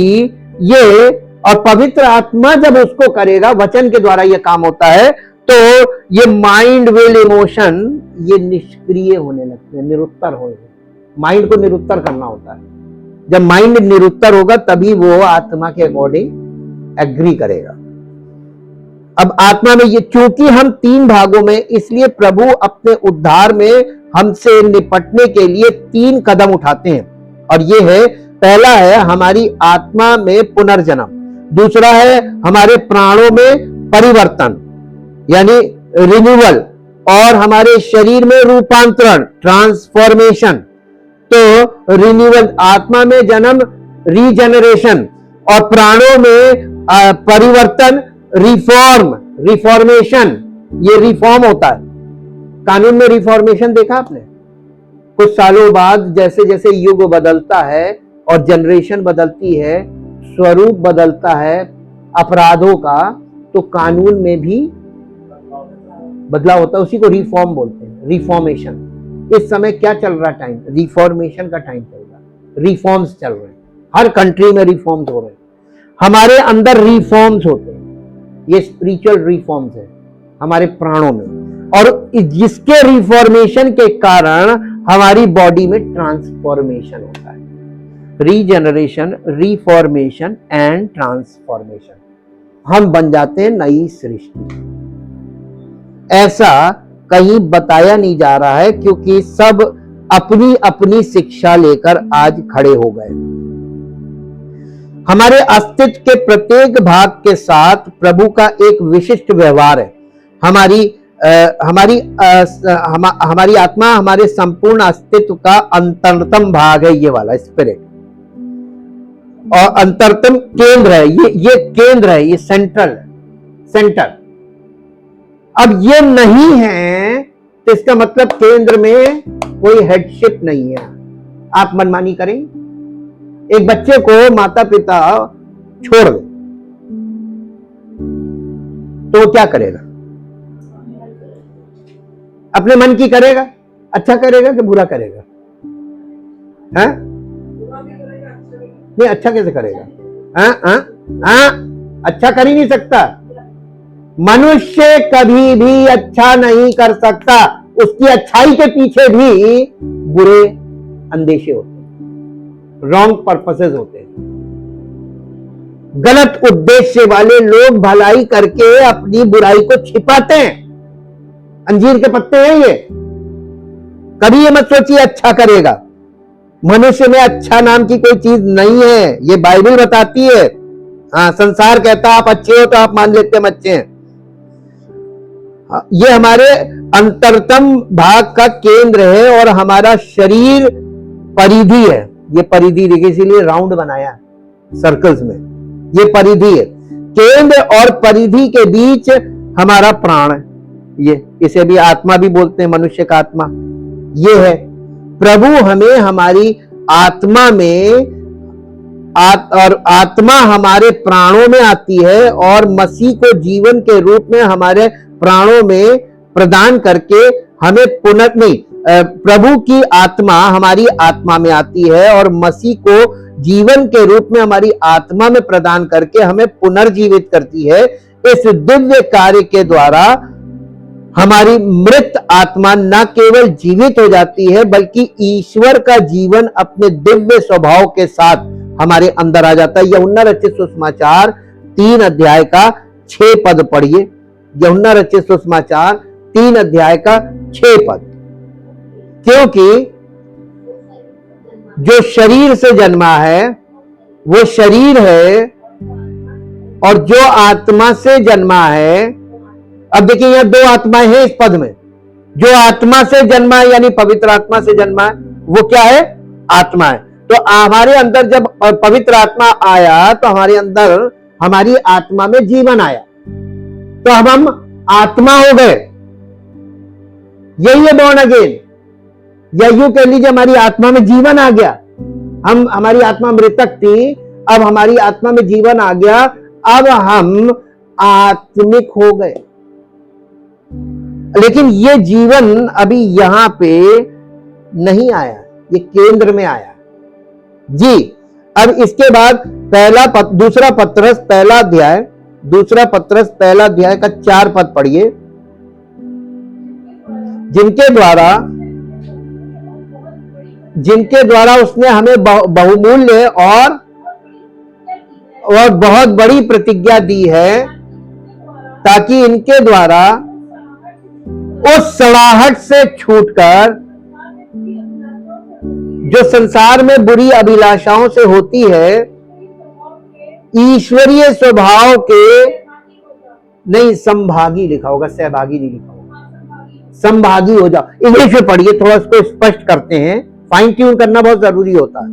ये, और पवित्र आत्मा जब उसको करेगा, वचन के द्वारा ये काम होता है, तो ये माइंड, विल, इमोशन ये निष्क्रिय होने लगते हैं, निरुत्तर हो, माइंड को निरुत्तर करना होता है। जब माइंड निरुत्तर होगा तभी वो आत्मा के अकॉर्डिंग एग्री करेगा। अब आत्मा में ये, चूंकि हम 3 भागों में, इसलिए प्रभु अपने उद्धार में हमसे निपटने के लिए 3 कदम उठाते हैं, और ये है, पहला है हमारी आत्मा में पुनर्जन्म, दूसरा है हमारे प्राणों में परिवर्तन यानी रिन्यूअल, और हमारे शरीर में रूपांतरण, ट्रांसफॉर्मेशन। तो रिन्यूअल, आत्मा में जन्म, रीजनरेशन, और प्राणों में परिवर्तन, रिफॉर्म, रिफॉर्मेशन, ये रिफॉर्म होता है। कानून में रिफॉर्मेशन देखा आपने? कुछ सालों बाद जैसे जैसे युग बदलता है और जनरेशन बदलती है, स्वरूप बदलता है अपराधों का, तो कानून में भी बदलाव होता है, उसी को रिफॉर्म बोलते हैं, रिफॉर्मेशन। इस समय क्या चल रहा टाइम? रिफॉर्मेशन का टाइम चल रहा है, रिफॉर्म्स चल रहे हैं, हर कंट्री में रिफॉर्म्स हो रहे हैं, हमारे अंदर रिफॉर्म्स होते हैं, ये स्पिरिचुअल रिफॉर्म्स है हमारे प्राणों में, और जिसके रिफॉर्मेशन के कारण हमारी बॉडी में ट्रांसफॉर्मेशन होता है। रीजनरेशन, रिफॉर्मेशन एंड ट्रांसफॉर्मेशन, हम बन जाते हैं नई सृष्टि। ऐसा कहीं बताया नहीं जा रहा है, क्योंकि सब अपनी अपनी शिक्षा लेकर आज खड़े हो गए। हमारे अस्तित्व के प्रत्येक भाग के साथ प्रभु का एक विशिष्ट व्यवहार है। हमारी आत्मा हमारे संपूर्ण अस्तित्व का अंतरतम भाग है, ये वाला स्पिरिट, और अंतरतम केंद्र है, ये केंद्र है, ये सेंटर। अब ये नहीं है तो इसका मतलब केंद्र में कोई हेडशिप नहीं है, आप मनमानी करें। एक बच्चे को माता पिता छोड़ दे तो वो क्या करेगा? अपने मन की करेगा, अच्छा करेगा कि बुरा करेगा? हैं? नहीं, अच्छा कैसे करेगा? अच्छा कर ही नहीं सकता। मनुष्य कभी भी अच्छा नहीं कर सकता, उसकी अच्छाई के पीछे भी बुरे अंदेशे होते हैं, रॉन्ग पर्पसेस होते हैं। गलत उद्देश्य वाले लोग भलाई करके अपनी बुराई को छिपाते हैं। अंजीर के पत्ते हैं ये। कभी ये मत सोचिए अच्छा करेगा। मनुष्य में अच्छा नाम की कोई चीज नहीं है, ये बाइबल बताती है। हाँ, संसार कहता आप अच्छे हो तो आप मान लेते हम अच्छे हैं। ये हमारे अंतरतम भाग का केंद्र है और हमारा शरीर परिधि है। ये परिधि देखिए, इसीलिए राउंड बनाया सर्कल्स में, ये परिधि है। केंद्र और परिधि के बीच हमारा प्राण है, ये इसे भी आत्मा भी बोलते हैं, मनुष्य का आत्मा ये है। प्रभु हमें हमारी आत्मा में और आत्मा हमारे प्राणों में आती है और मसीह को जीवन के रूप में हमारे प्राणों में प्रदान करके हमें प्रभु की आत्मा हमारी आत्मा में आती है और मसीह को जीवन के रूप में हमारी आत्मा में प्रदान करके हमें पुनर्जीवित करती है। इस दिव्य कार्य के द्वारा हमारी मृत आत्मा न केवल जीवित हो जाती है बल्कि ईश्वर का जीवन अपने दिव्य स्वभाव के साथ हमारे अंदर आ जाता है। यूहन्ना रचित सुसमाचार 3 अध्याय का 6 पद पढ़िए। यूहन्ना रचित सुसमाचार 3 अध्याय का 6 पद। क्योंकि जो शरीर से जन्मा है वो शरीर है और जो आत्मा से जन्मा है, अब देखिए यहां 2 आत्माएं हैं इस पद में। जो आत्मा से जन्मा है यानी पवित्र आत्मा से जन्मा है, वो क्या है? आत्मा है। तो हमारे अंदर जब पवित्र आत्मा आया तो हमारे अंदर हमारी आत्मा में जीवन आया, तो अब हम आत्मा हो गए। यही है बॉर्न अगेन, या यूं कह लीजिए हमारी आत्मा में जीवन आ गया। हमारी आत्मा मृतक थी, अब हमारी आत्मा में जीवन आ गया, अब हम आत्मिक हो गए। लेकिन ये जीवन अभी यहां पे नहीं आया, ये केंद्र में आया। जी, अब इसके बाद दूसरा पत्रस पहला अध्याय का 4 पद पढ़िए। जिनके द्वारा उसने हमें बहुमूल्य और बहुत बड़ी प्रतिज्ञा दी है, ताकि इनके द्वारा उस सड़ाहट से छूटकर जो संसार में बुरी अभिलाषाओं से होती है, ईश्वरीय स्वभाव के नहीं, संभागी लिखा होगा, सहभागी नहीं लिखा होगा, संभागी हो जाओ। इंग्लिश में पढ़िए, थोड़ा इसको स्पष्ट करते हैं, फाइन ट्यून करना बहुत जरूरी होता है।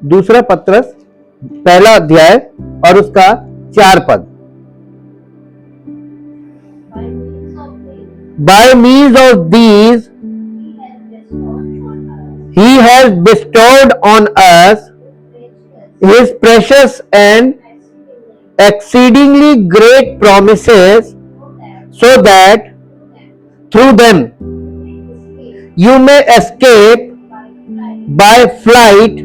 दूसरा पत्रस पहला अध्याय और उसका 4 पद। By means of these he has bestowed on us his precious and exceedingly great promises, so that through them you may escape by flight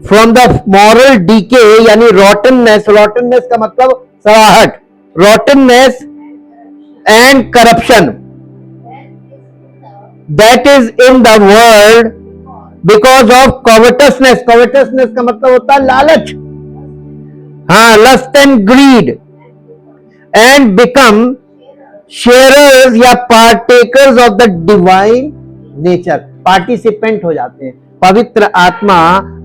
from the moral decay, यानी rottenness का मतलब सड़ाहट, rottenness and corruption that is in the world because of covetousness का मतलब होता है लालच, हाँ, lust and greed, and become sharers या partakers of the divine nature, participant हो जाते हैं। पवित्र आत्मा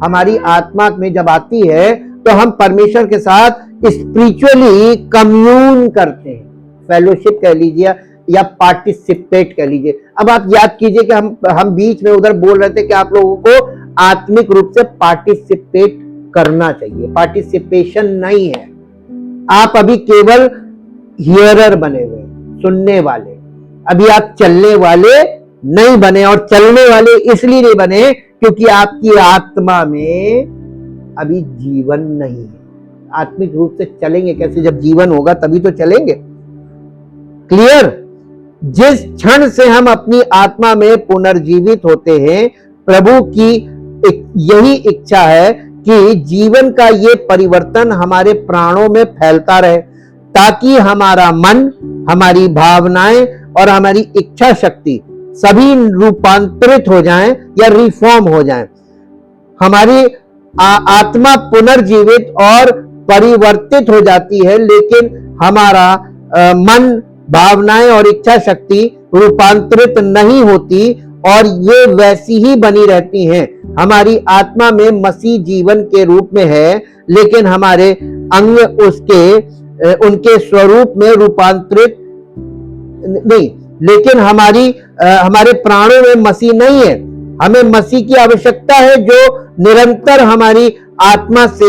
हमारी आत्मा में जब आती है तो हम परमेश्वर के साथ स्पिरिचुअली कम्यून करते हैं, फेलोशिप कह लीजिए या पार्टिसिपेट कह लीजिए। अब आप याद कीजिए कि हम बीच में उधर बोल रहे थे कि आप लोगों को आत्मिक रूप से पार्टिसिपेट करना चाहिए, पार्टिसिपेशन नहीं है। आप अभी केवल हियरर बने हुए, सुनने वाले, अभी आप चलने वाले नहीं बने, और चलने वाले इसलिए नहीं बने क्योंकि आपकी आत्मा में अभी जीवन नहीं है। आत्मिक रूप से चलेंगे कैसे? जब जीवन होगा तभी तो चलेंगे। क्लियर? जिस क्षण से हम अपनी आत्मा में पुनर्जीवित होते हैं, प्रभु की यही इच्छा है कि जीवन का ये परिवर्तन हमारे प्राणों में फैलता रहे, ताकि हमारा मन, हमारी भावनाएं और हमारी इच्छा शक्ति सभी रूपांतरित हो जाएं या रिफॉर्म हो जाएं। हमारी आत्मा पुनर्जीवित और परिवर्तित हो जाती है, लेकिन हमारा मन, भावनाएं और इच्छा शक्ति रूपांतरित नहीं होती, और ये वैसी ही बनी रहती हैं। हमारी आत्मा में मसीह जीवन के रूप में है, लेकिन हमारे अंग उनके स्वरूप में रूपांतरित नहीं, लेकिन हमारे प्राणों में मसीह नहीं है। हमें मसीह की आवश्यकता है जो निरंतर हमारी आत्मा से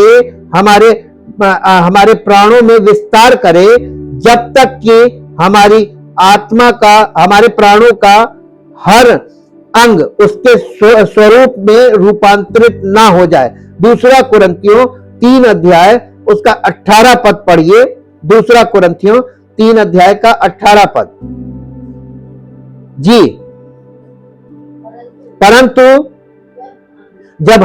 हमारे प्राणों में विस्तार करे, जब तक कि हमारी आत्मा का, हमारे प्राणों का हर अंग उसके स्वरूप में रूपांतरित ना हो जाए। दूसरा कुरिन्थियों 3 अध्याय उसका 18 पद पढ़िए। दूसरा कुरिन्थियों 3 अध्याय का 18 पद। जी, परंतु जब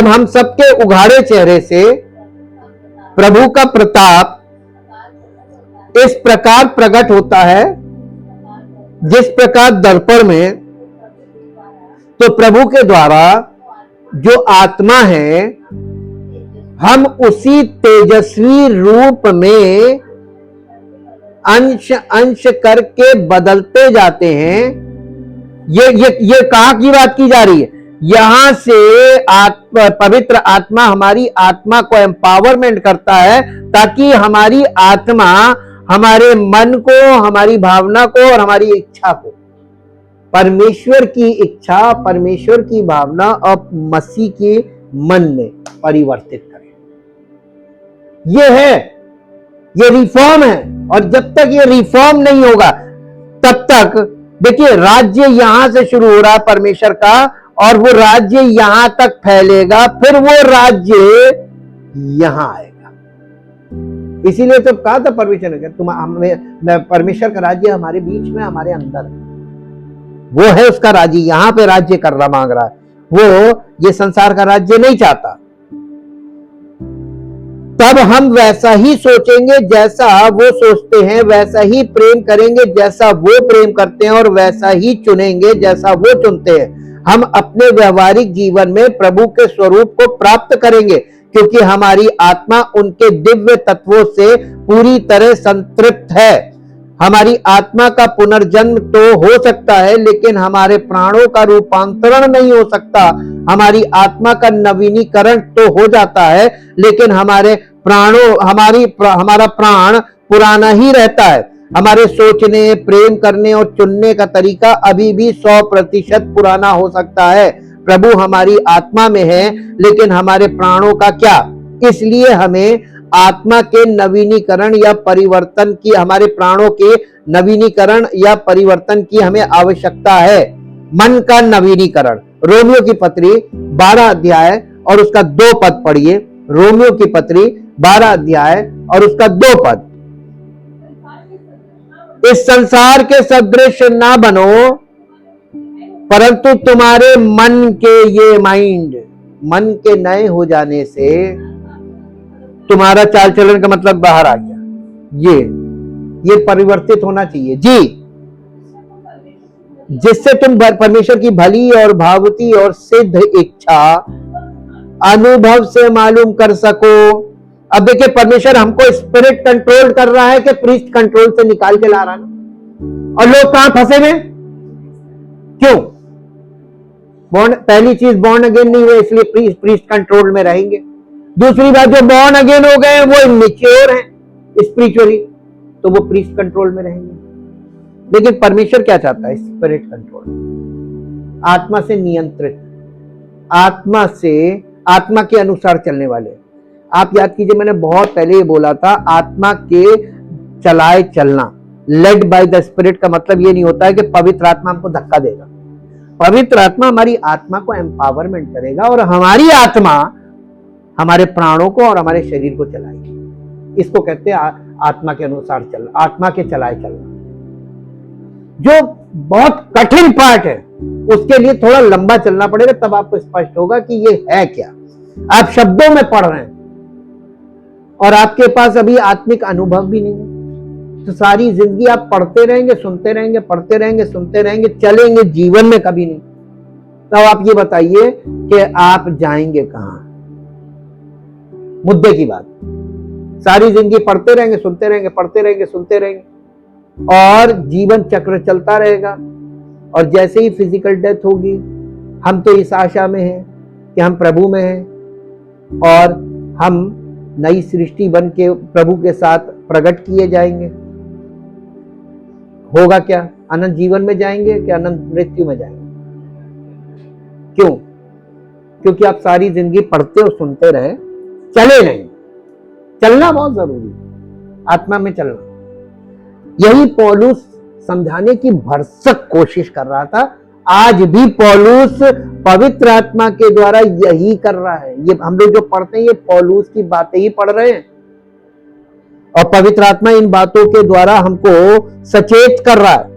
हम सबके उघाड़े चेहरे से प्रभु का प्रताप इस प्रकार प्रकट होता है, जिस प्रकार दर्पण में, तो प्रभु के द्वारा जो आत्मा है, हम उसी तेजस्वी रूप में अंश अंश करके बदलते जाते हैं। ये कहां की बात की जा रही है? यहां से पवित्र आत्मा हमारी आत्मा को एम्पावरमेंट करता है, ताकि हमारी आत्मा हमारे मन को, हमारी भावना को और हमारी इच्छा को परमेश्वर की इच्छा, परमेश्वर की भावना और मसीह के मन में परिवर्तित करे। ये रिफॉर्म है, और जब तक ये रिफॉर्म नहीं होगा तब तक, देखिए, राज्य यहां से शुरू हो रहा है परमेश्वर का, और वो राज्य यहां तक फैलेगा, फिर वो राज्य यहां आएगा। इसीलिए तो कहा था परमेश्वर ने, परमेश्वर का राज्य हमारे बीच में, हमारे अंदर है। वो है उसका राज्य, यहाँ पे राज्य कर रहा, मांग रहा है। वो ये संसार का राज्य नहीं चाहता। तब हम वैसा ही सोचेंगे जैसा वो सोचते हैं, वैसा ही प्रेम करेंगे जैसा वो प्रेम करते हैं, और वैसा ही चुनेंगे जैसा वो चुनते हैं। हम अपने व्यवहारिक जीवन में प्रभु के स्वरूप को प्राप्त करेंगे, क्योंकि हमारी आत्मा उनके दिव्य तत्वों से पूरी तरह संतृप्त है। हमारी आत्मा का पुनर्जन्म तो हो सकता है, लेकिन हमारे प्राणों का रूपांतरण नहीं हो सकता। हमारी आत्मा का नवीनीकरण तो हो जाता है, लेकिन हमारे हमारा प्राण पुराना ही रहता है। हमारे सोचने, प्रेम करने और चुनने का तरीका अभी भी 100% पुराना हो सकता है। प्रभु हमारी आत्मा में है, लेकिन हमारे प्राणों का क्या? इसलिए हमें आत्मा के नवीनीकरण या परिवर्तन की, हमारे प्राणों के नवीनीकरण या परिवर्तन की हमें आवश्यकता है। मन का नवीनीकरण, रोमियो की पत्री 12 अध्याय और उसका 2 पद पढ़िए। रोमियो की पत्री 12 अध्याय और उसका 2 पद। इस संसार के सदृश ना बनो, परंतु तुम्हारे मन के ये माइंड, मन के नए हो जाने से तुम्हारा चाल चलन का मतलब बाहर आ गया, ये परिवर्तित होना चाहिए जी, जिससे तुम परमेश्वर की भली और भावती और सिद्ध इच्छा अनुभव से मालूम कर सको। अब देखिए, परमेश्वर हमको स्पिरिट कंट्रोल कर रहा है कि प्रीस्ट कंट्रोल से निकाल के ला रहा है, और लोग कहां फंसे हुए? क्यों? पहली चीज बॉर्न अगेन नहीं हुए, इसलिए प्रीस्ट कंट्रोल में रहेंगे। दूसरी बात, जो बॉर्न अगेन हो गए वो इमेच्योर हैं स्पिरिचुअली, तो वो प्रीस्ट कंट्रोल में रहेंगे। लेकिन परमेश्वर क्या चाहता है? स्पिरिट कंट्रोल, आत्मा से नियंत्रित, आत्मा के अनुसार चलने वाले। आप याद कीजिए, मैंने बहुत पहले ये बोला था, आत्मा के चलाए चलना, लेड बाय द स्पिरिट का मतलब ये नहीं होता है कि पवित्र आत्मा हमको धक्का देगा। पवित्र आत्मा हमारी आत्मा को एम्पावरमेंट करेगा और हमारी आत्मा हमारे प्राणों को और हमारे शरीर को चलाएगी। इसको कहते हैं आत्मा के अनुसार चलना, आत्मा के चलाए चलना। जो बहुत कठिन पार्ट है, उसके लिए थोड़ा लंबा चलना पड़ेगा, तब आपको स्पष्ट होगा कि ये है क्या। आप शब्दों में पढ़ रहे हैं और आपके पास अभी आत्मिक अनुभव भी नहीं है, तो सारी जिंदगी आप पढ़ते रहेंगे, सुनते रहेंगे, पढ़ते रहेंगे, सुनते रहेंगे, चलेंगे, जीवन में कभी नहीं। तब आप ये बताइए कि आप जाएंगे कहां? मुद्दे की बात, सारी जिंदगी पढ़ते रहेंगे, सुनते रहेंगे, पढ़ते रहेंगे, सुनते रहेंगे, और जीवन चक्र चलता रहेगा। और जैसे ही फिजिकल डेथ होगी, हम तो इस आशा में हैं कि हम प्रभु में हैं और हम नई सृष्टि बन के प्रभु के साथ प्रकट किए जाएंगे। होगा क्या? अनंत जीवन में जाएंगे कि अनंत मृत्यु में जाएंगे? क्यों? क्योंकि आप सारी जिंदगी पढ़ते और सुनते रहे, चले नहीं। चलना बहुत जरूरी है, आत्मा में चलना। यही पौलुस समझाने की भरसक कोशिश कर रहा था। आज भी पौलुस पवित्र आत्मा के द्वारा यही कर रहा है। ये हम लोग जो पढ़ते हैं, ये पौलुस की बातें ही पढ़ रहे हैं, और पवित्र आत्मा इन बातों के द्वारा हमको सचेत कर रहा है।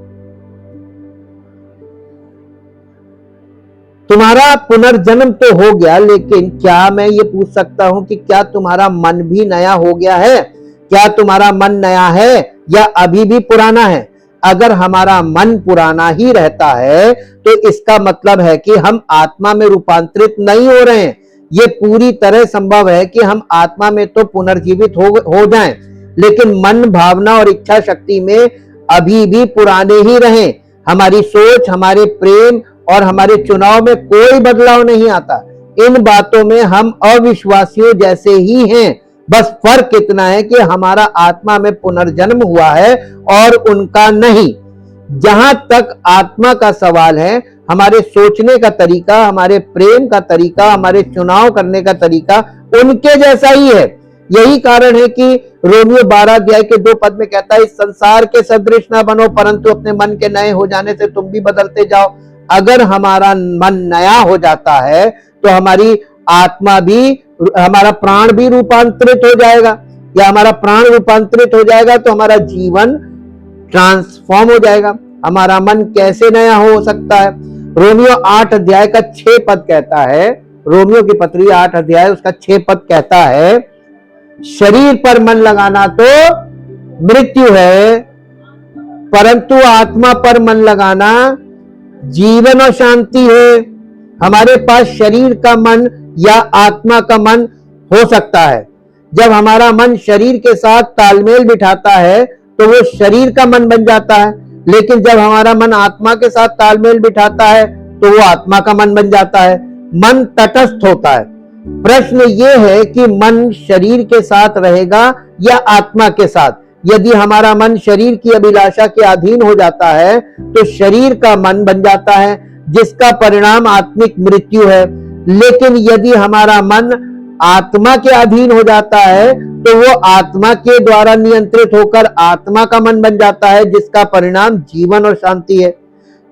तुम्हारा पुनर्जन्म तो हो गया, लेकिन क्या मैं ये पूछ सकता हूं कि क्या तुम्हारा मन भी नया हो गया है? क्या तुम्हारा मन नया है या अभी भी पुराना है? अगर हमारा मन पुराना ही रहता है तो इसका मतलब है कि हम आत्मा में रूपांतरित नहीं हो रहे हैं। ये पूरी तरह संभव है कि हम आत्मा में तो पुनर्जीवित हो जाएं, लेकिन मन, भावना और इच्छा शक्ति में अभी भी पुराने ही रहें। हमारी सोच, हमारे प्रेम और हमारे चुनाव में कोई बदलाव नहीं आता। इन बातों में हम अविश्वासियों जैसे ही हैं। बस फर्क इतना है कि हमारा आत्मा में पुनर्जन्म हुआ है और उनका नहीं। जहां तक आत्मा का सवाल है, हमारे सोचने का तरीका, हमारे प्रेम का तरीका, हमारे चुनाव करने का तरीका उनके जैसा ही है। यही कारण है कि रोमियो 12 अध्याय के 2 पद में कहता है, इस संसार के सदृश ना बनो, परंतु अपने मन के नए हो जाने से तुम भी बदलते जाओ। अगर हमारा मन नया हो जाता है तो हमारी आत्मा भी, हमारा प्राण भी रूपांतरित हो जाएगा। या हमारा प्राण रूपांतरित हो जाएगा तो हमारा जीवन ट्रांसफॉर्म हो जाएगा। हमारा मन कैसे नया हो सकता है? रोमियो 8 अध्याय का 6 पद कहता है, रोमियो की पत्री 8 अध्याय उसका 6 पद कहता है, शरीर पर मन लगाना तो मृत्यु है, परंतु आत्मा पर मन लगाना जीवन और शांति है। हमारे पास शरीर का मन या आत्मा का मन हो सकता है। जब हमारा मन शरीर के साथ तालमेल बिठाता है तो वो शरीर का मन बन जाता है, लेकिन जब हमारा मन आत्मा के साथ तालमेल बिठाता है तो वो आत्मा का मन बन जाता है। मन तटस्थ होता है। प्रश्न ये है कि मन शरीर के साथ रहेगा या आत्मा के साथ। यदि हमारा मन शरीर की अभिलाषा के अधीन हो जाता है तो शरीर का मन बन जाता है, जिसका परिणाम आत्मिक मृत्यु है। लेकिन यदि हमारा मन आत्मा के अधीन हो जाता है तो वो आत्मा के द्वारा नियंत्रित होकर आत्मा का मन बन जाता है, जिसका परिणाम जीवन और शांति है।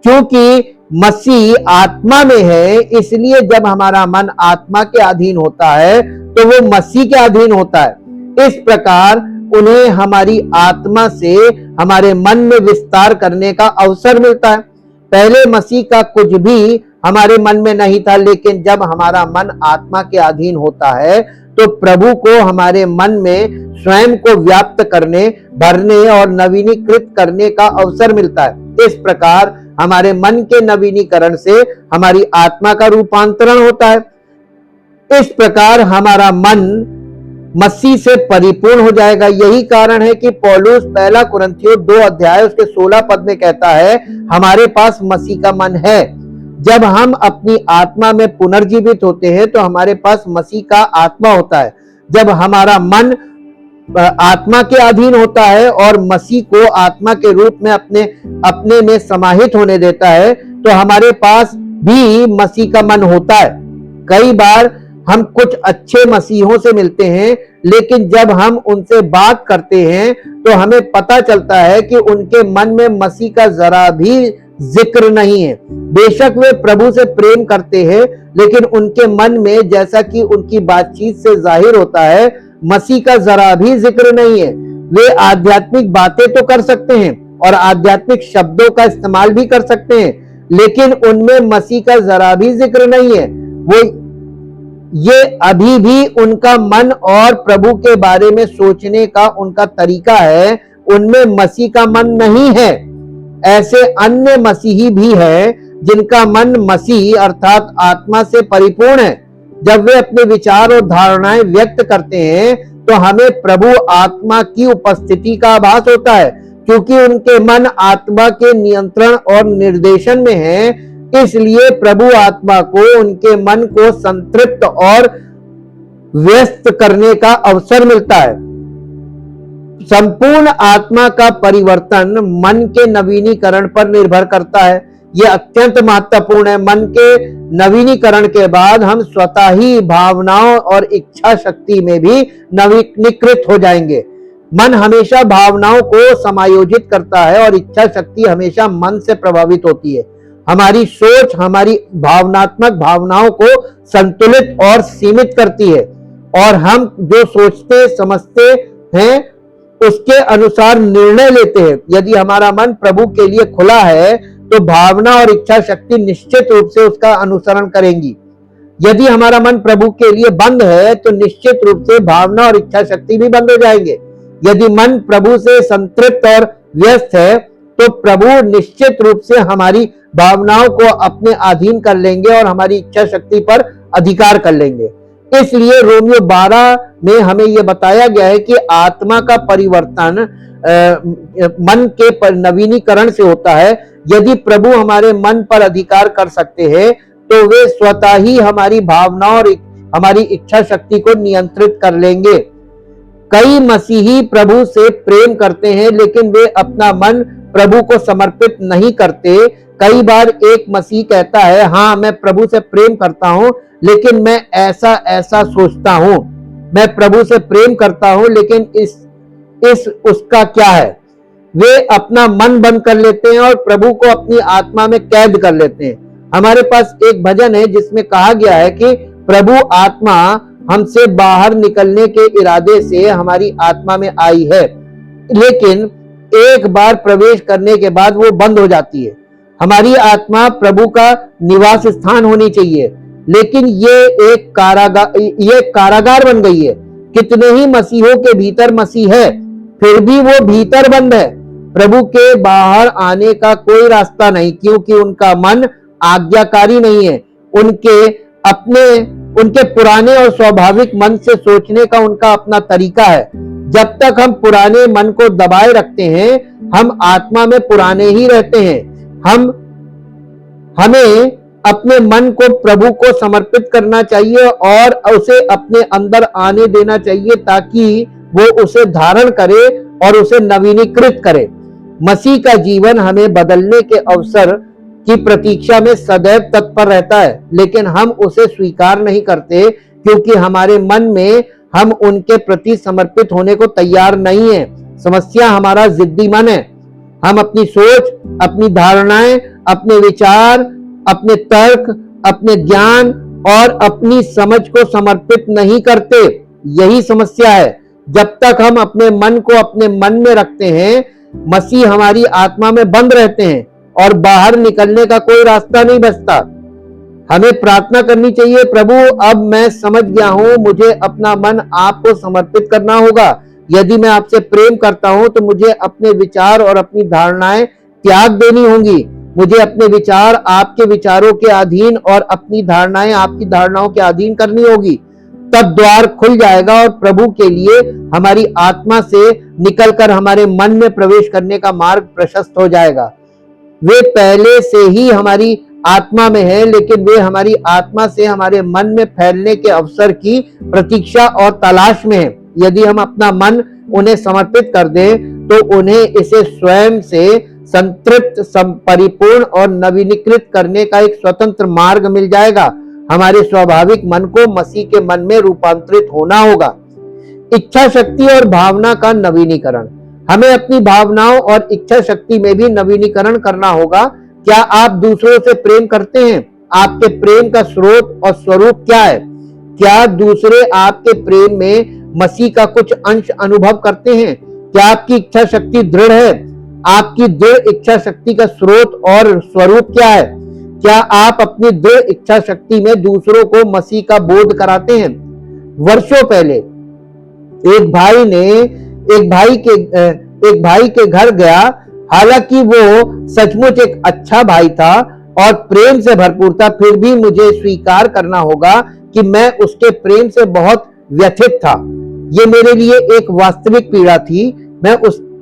क्योंकि मसीह आत्मा में है, इसलिए जब हमारा मन आत्मा के अधीन होता है तो वो मसीह के अधीन होता है। इस प्रकार उन्हें हमारी आत्मा से हमारे मन में विस्तार करने का अवसर मिलता है। पहले मसीह का कुछ भी हमारे मन में नहीं था, लेकिन जब हमारा मन आत्मा के अधीन होता है तो प्रभु को हमारे मन में स्वयं को व्याप्त करने, भरने और नवीनीकृत करने का अवसर मिलता है। इस प्रकार हमारे मन के नवीनीकरण से हमारी आत्मा का रूपांतरण होता है। इस प्रकार हमारा मन मसीह से परिपूर्ण हो जाएगा। यही कारण है कि पौलुस पहला कुरिन्थियों 2 अध्याय उसके 16 पद में कहता है, हमारे पास मसीह का मन है। जब हम अपनी आत्मा में पुनर्जीवित होते हैं तो हमारे पास मसीह का आत्मा होता है। जब हमारा मन आत्मा के अधीन होता है और मसीह को आत्मा के रूप में अपने में समाहित होने देता है तो हमारे पास भी मसीह का मन होता है। कई बार हम कुछ अच्छे मसीहों से मिलते हैं, लेकिन जब हम उनसे बात करते हैं तो हमें पता चलता है कि उनके मन में मसीह का जरा भी जिक्र नहीं है। बेशक वे प्रभु से प्रेम करते हैं, लेकिन उनके मन में, जैसा कि उनकी बातचीत से जाहिर होता है, मसीह का जरा भी जिक्र नहीं है। वे आध्यात्मिक बातें तो कर सकते हैं और आध्यात्मिक शब्दों का इस्तेमाल भी कर सकते हैं, लेकिन उनमें मसीह का जरा भी जिक्र नहीं है। ये अभी भी उनका मन और प्रभु के बारे में सोचने का उनका तरीका है, उनमें मसीह का मन नहीं है। ऐसे अन्य मसीही भी हैं जिनका मन मसीह अर्थात आत्मा से परिपूर्ण है। जब वे अपने विचार और धारणाएं व्यक्त करते हैं तो हमें प्रभु आत्मा की उपस्थिति का आभास होता है, क्योंकि उनके मन आत्मा के नियंत्रण और निर्देशन में है। इसलिए प्रभु आत्मा को उनके मन को संतृप्त और व्यस्त करने का अवसर मिलता है। संपूर्ण आत्मा का परिवर्तन मन के नवीनीकरण पर निर्भर करता है। यह अत्यंत महत्वपूर्ण है। मन के नवीनीकरण के बाद हम स्वतः ही भावनाओं और इच्छा शक्ति में भी नवीनीकृत हो जाएंगे। मन हमेशा भावनाओं को समायोजित करता है और इच्छा शक्ति हमेशा मन से प्रभावित होती है। हमारी सोच हमारी भावनात्मक भावनाओं को संतुलित और सीमित करती है, और हम जो सोचते समझते हैं उसके अनुसार निर्णय लेते हैं। यदि हमारा मन प्रभु के लिए खुला है तो भावना और इच्छा शक्ति निश्चित रूप से उसका अनुसरण करेंगी। यदि हमारा मन प्रभु के लिए बंद है तो निश्चित रूप से भावना और इच्छा शक्ति भी बंद हो जाएंगे। यदि मन प्रभु से संतृप्त और व्यस्त है तो प्रभु निश्चित रूप से हमारी भावनाओं को अपने अधीन कर लेंगे और हमारी इच्छा शक्ति पर अधिकार कर लेंगे। इसलिए रोमियो 12 में हमें यह बताया गया है कि आत्मा का परिवर्तन मन के नवीनीकरण से होता है। यदि प्रभु हमारे मन पर अधिकार कर सकते हैं तो वे स्वतः ही हमारी भावनाओं और हमारी इच्छा शक्ति को नियंत्रित कर लेंगे। कई मसीही प्रभु से प्रेम करते हैं, लेकिन वे अपना मन प्रभु को समर्पित नहीं करते। कई बार एक मसीह कहता है, हाँ मैं प्रभु से प्रेम करता हूं, लेकिन मैं ऐसा ऐसा सोचता हूं। मैं प्रभु से प्रेम करता हूं, लेकिन इस उसका क्या है? वे अपना मन बंद कर लेते हैं और प्रभु को अपनी आत्मा में कैद कर लेते हैं। हमारे पास एक भजन है जिसमें कहा गया है कि प्रभु आत्मा हमसे बाहर निकलने के इरादे से हमारी आत्मा में आई है, लेकिन एक बार प्रवेश करने के बाद वो बंद हो जाती है। हमारी आत्मा प्रभु का निवास स्थान होनी चाहिए, लेकिन ये कारागार बन गई है। कितने ही मसीहों के भीतर मसीह है, फिर भी वो भीतर बंद है। प्रभु के बाहर आने का कोई रास्ता नहीं, क्योंकि उनका मन आज्ञाकारी नहीं है। उनके पुराने और स्वाभाविक मन से सोचने का उनका अपना तरीका है। जब तक हम पुराने मन को दबाए रखते हैं, हम आत्मा में पुराने ही रहते हैं। हमें अपने मन को प्रभु को समर्पित करना चाहिए और उसे अपने अंदर आने देना चाहिए, ताकि वो उसे धारण करे और उसे नवीनीकृत करे। मसीह का जीवन हमें बदलने के अवसर की प्रतीक्षा में सदैव तत्पर रहता है, लेकिन हम उसे स्वीकार नहीं करते, क्योंकि हमारे मन में हम उनके प्रति समर्पित होने को तैयार नहीं है। समस्या हमारा जिद्दी मन है। हम अपनी सोच, अपनी धारणाएं, अपने विचार, अपने तर्क, अपने ज्ञान और अपनी समझ को समर्पित नहीं करते। यही समस्या है। जब तक हम अपने मन को अपने मन में रखते हैं, मसीह हमारी आत्मा में बंद रहते हैं और बाहर निकलने का कोई रास्ता नहीं बचता। हमें प्रार्थना करनी चाहिए, प्रभु अब मैं समझ गया हूं, मुझे अपना मन आपको समर्पित करना होगा। यदि मैं आपसे प्रेम करता हूं तो मुझे अपने विचार और अपनी धारणाएं त्याग देनी होंगी। मुझे अपने विचार आपके विचारों के अधीन और अपनी धारणाएं आपकी धारणाओं के अधीन करनी होगी। तब द्वार खुल जाएगा और प्रभु के लिए हमारी आत्मा से निकलकर हमारे मन में प्रवेश करने का मार्ग प्रशस्त हो जाएगा। वे पहले से ही हमारी आत्मा में है, लेकिन वे हमारी आत्मा से हमारे मन में फैलने के अवसर की प्रतीक्षा और तलाश में है। यदि हम अपना मन उन्हें समर्पित कर दें, तो उन्हें इसे स्वयं से संतृप्त, परिपूर्ण और नवीनीकृत करने का एक स्वतंत्र मार्ग मिल जाएगा। हमारे स्वाभाविक मन को मसीह के मन में रूपांतरित होना होगा। इच्छा शक्ति और भावना का नवीनीकरण। हमें अपनी भावनाओं और इच्छा शक्ति में भी नवीनीकरण करना होगा। क्या आप दूसरों से प्रेम करते हैं? आपके प्रेम का स्रोत और स्वरूप क्या है? क्या दूसरे आपके प्रेम में मसीह का कुछ अंश अनुभव करते हैं? क्या आपकी इच्छा शक्ति दृढ़ है? आपकी दृढ़ इच्छा शक्ति का स्रोत और स्वरूप क्या है? क्या आप अपनी दृढ़ इच्छा शक्ति में दूसरों को मसीह का बोध कराते हैं? वर्षों पहले एक भाई के घर गया। हालांकि वो सचमुच एक अच्छा भाई था और प्रेम से भरपूर था, फिर भी मुझे स्वीकार करना होगा कि मैं उसके प्रेम से बहुत व्यथित था। ये मेरे लिए एक वास्तविक पीड़ा थी। मैं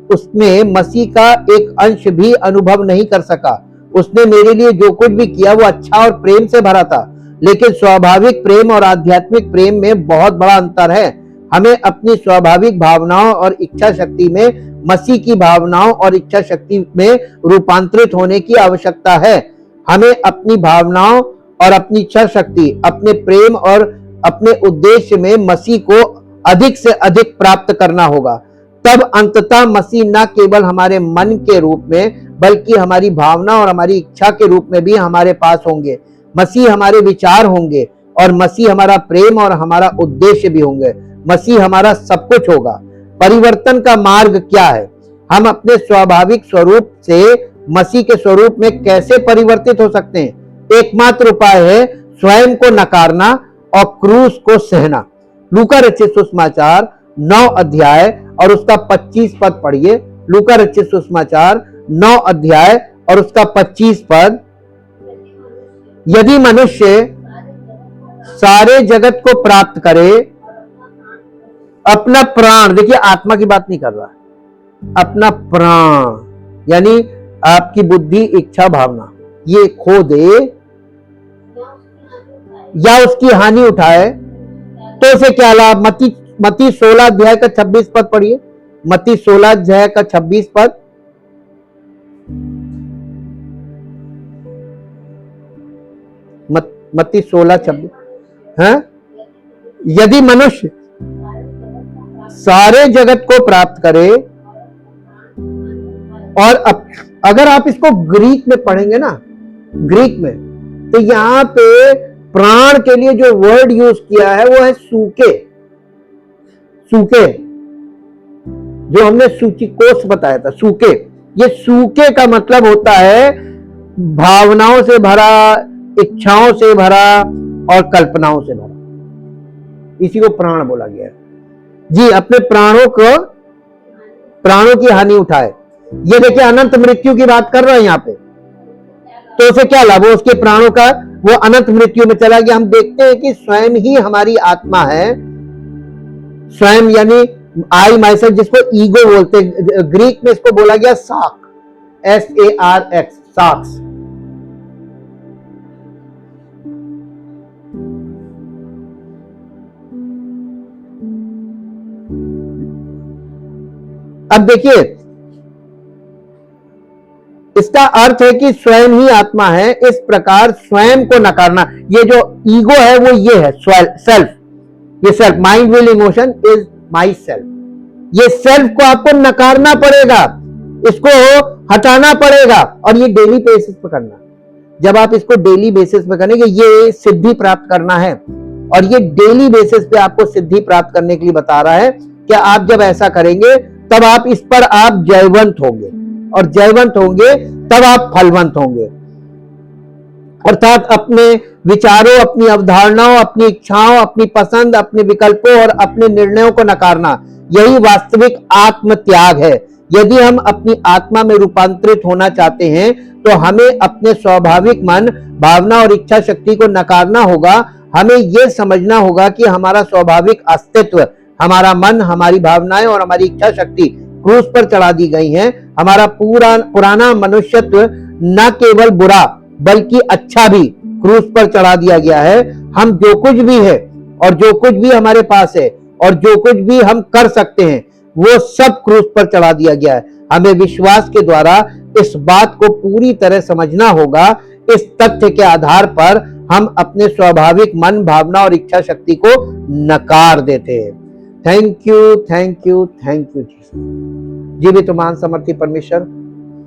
उसमें मसीह का एक अंश भी अनुभव नहीं कर सका। उसने मेरे लिए जो कुछ भी किया वो अच्छा और प्रेम से भरा था, लेकिन स्वाभाविक प्रेम और आध्यात्मिक प्रेम में बहुत बड़ा अंतर है। हमें अपनी स्वाभाविक भावनाओं और इच्छा शक्ति में मसीह की भावनाओं और इच्छा शक्ति में रूपांतरित होने की आवश्यकता है। हमें अपनी भावनाओं और अपनी इच्छा शक्ति, अपने प्रेम और अपने उद्देश्य में मसीह को अधिक से अधिक प्राप्त करना होगा। तब अंततः मसीह न केवल हमारे मन के रूप में, बल्कि हमारी भावना और हमारी इच्छा के रूप में भी हमारे पास होंगे। मसीह हमारे विचार होंगे और मसीह हमारा प्रेम और हमारा उद्देश्य भी होंगे। मसीह हमारा सब कुछ होगा। परिवर्तन का मार्ग क्या है? हम अपने स्वाभाविक स्वरूप से मसीह के स्वरूप में कैसे परिवर्तित हो सकते हैं? एकमात्र उपाय है स्वयं को नकारना और क्रूस को सहना। लूका रचित सुसमाचार 9 अध्याय और उसका 25 पद पढ़िए। लूका रचित सुसमाचार 9 अध्याय और उसका 25 पद। यदि मनुष्य सारे जगत को प्राप्त करे, अपना प्राण, देखिए आत्मा की बात नहीं कर रहा है, अपना प्राण यानी आपकी बुद्धि, इच्छा, भावना, ये खो दे या उसकी हानि उठाए, तो उसे क्या लाभ? मत्ती 16 अध्याय का 26 पद पढ़िए। मत्ती 16 अध्याय का 26 पद। मत्ती 16:26। हाँ, यदि मनुष्य सारे जगत को प्राप्त करे, और अगर आप इसको ग्रीक में पढ़ेंगे ना, ग्रीक में, तो यहां पे प्राण के लिए जो वर्ड यूज किया है वो है सूके। सूके जो हमने सूची कोष बताया था, सूके, ये सूके का मतलब होता है भावनाओं से भरा, इच्छाओं से भरा और कल्पनाओं से भरा। इसी को प्राण बोला गया है। जी, अपने प्राणों की हानि उठाए। ये देखिए अनंत मृत्यु की बात कर रहे हैं यहाँ पे, तो उसे क्या लाभ? वो उसके प्राणों का वो अनंत मृत्यु में चला गया। हम देखते हैं कि स्वयं ही हमारी आत्मा है, स्वयं यानी आई माइसेल्फ, जिसको ईगो बोलते हैं, ग्रीक में इसको बोला गया साक, SARX, साक्स। अब देखिए इसका अर्थ है कि स्वयं ही आत्मा है, इस प्रकार स्वयं को नकारना। ये जो ईगो है वो ये है सेल्फ, ये self, mind will emotion is my self. ये सेल्फ को आपको नकारना पड़ेगा, इसको हटाना पड़ेगा, और ये डेली बेसिस पे करना। जब आप इसको डेली बेसिस पे करेंगे, ये सिद्धि प्राप्त करना है, और ये डेली बेसिस पे आपको सिद्धि प्राप्त करने के लिए बता रहा है कि आप जब ऐसा करेंगे तब आप इस पर आप जयवंत होंगे, और जयवंत होंगे तब आप फलवंत होंगे। अर्थात अपने विचारों, अपनी अवधारणाओं, अपनी इच्छाओं, अपनी पसंद, अपने विकल्पों और अपने निर्णयों को नकारना, यही वास्तविक आत्म त्याग है। यदि हम अपनी आत्मा में रूपांतरित होना चाहते हैं तो हमें अपने स्वाभाविक मन, भावना और इच्छा शक्ति को नकारना होगा। हमें यह समझना होगा कि हमारा स्वाभाविक अस्तित्व, हमारा मन, हमारी भावनाएं और हमारी इच्छा शक्ति क्रूस पर चढ़ा दी गई हैं। हमारा पुराना मनुष्यत्व न केवल बुरा बल्कि अच्छा भी क्रूस पर चढ़ा दिया गया है। हम जो कुछ भी है और जो कुछ भी हमारे पास है और जो कुछ भी हम कर सकते हैं वो सब क्रूस पर चढ़ा दिया गया है। हमें विश्वास के द्वारा इस बात को पूरी तरह समझना होगा। इस तथ्य के आधार पर हम अपने स्वाभाविक मन, भावना और इच्छा शक्ति को नकार देते हैं। Thank you, thank you, thank you जीवित महान समर्थी परमेश्वर,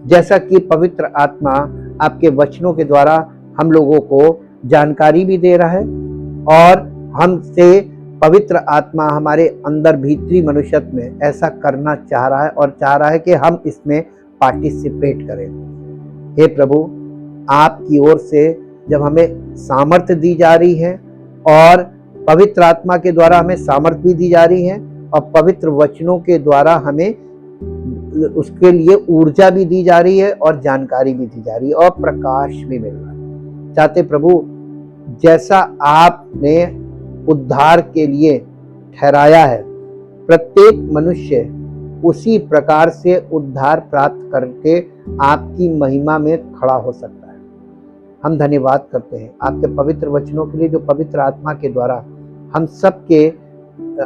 जैसा कि पवित्र आत्मा आपके वचनों के द्वारा हम लोगों को जानकारी भी दे रहा है, और हमसे पवित्र आत्मा हमारे अंदर भीतरी मनुष्यत्व में ऐसा करना चाह रहा है, और चाह रहा है कि हम इसमें पार्टिसिपेट करें। हे प्रभु, आपकी ओर से जब हमें सामर्थ्य दी जा रही है, और पवित्र आत्मा के द्वारा हमें सामर्थ्य भी दी जा रही है, और पवित्र वचनों के द्वारा हमें उसके लिए ऊर्जा भी दी जा रही है, और जानकारी भी दी जा रही है, और प्रकाश भी मिल रहा है। चाहते प्रभु, जैसा आपने उद्धार के लिए ठहराया है, प्रत्येक मनुष्य उसी प्रकार से उद्धार प्राप्त करके आपकी महिमा में खड़ा हो सकता है। हम धन्यवाद करते हैं आपके पवित्र वचनों के लिए, जो पवित्र आत्मा के द्वारा हम सबके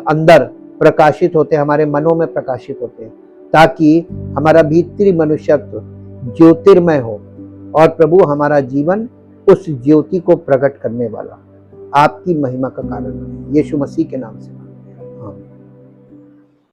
अंदर प्रकाशित होते हैं, हमारे मनों में प्रकाशित होते हैं, ताकि हमारा भीतरी मनुष्यत्व ज्योतिर्मय हो, और प्रभु हमारा जीवन उस ज्योति को प्रकट करने वाला आपकी महिमा का कारण बने। यीशु मसीह के नाम से।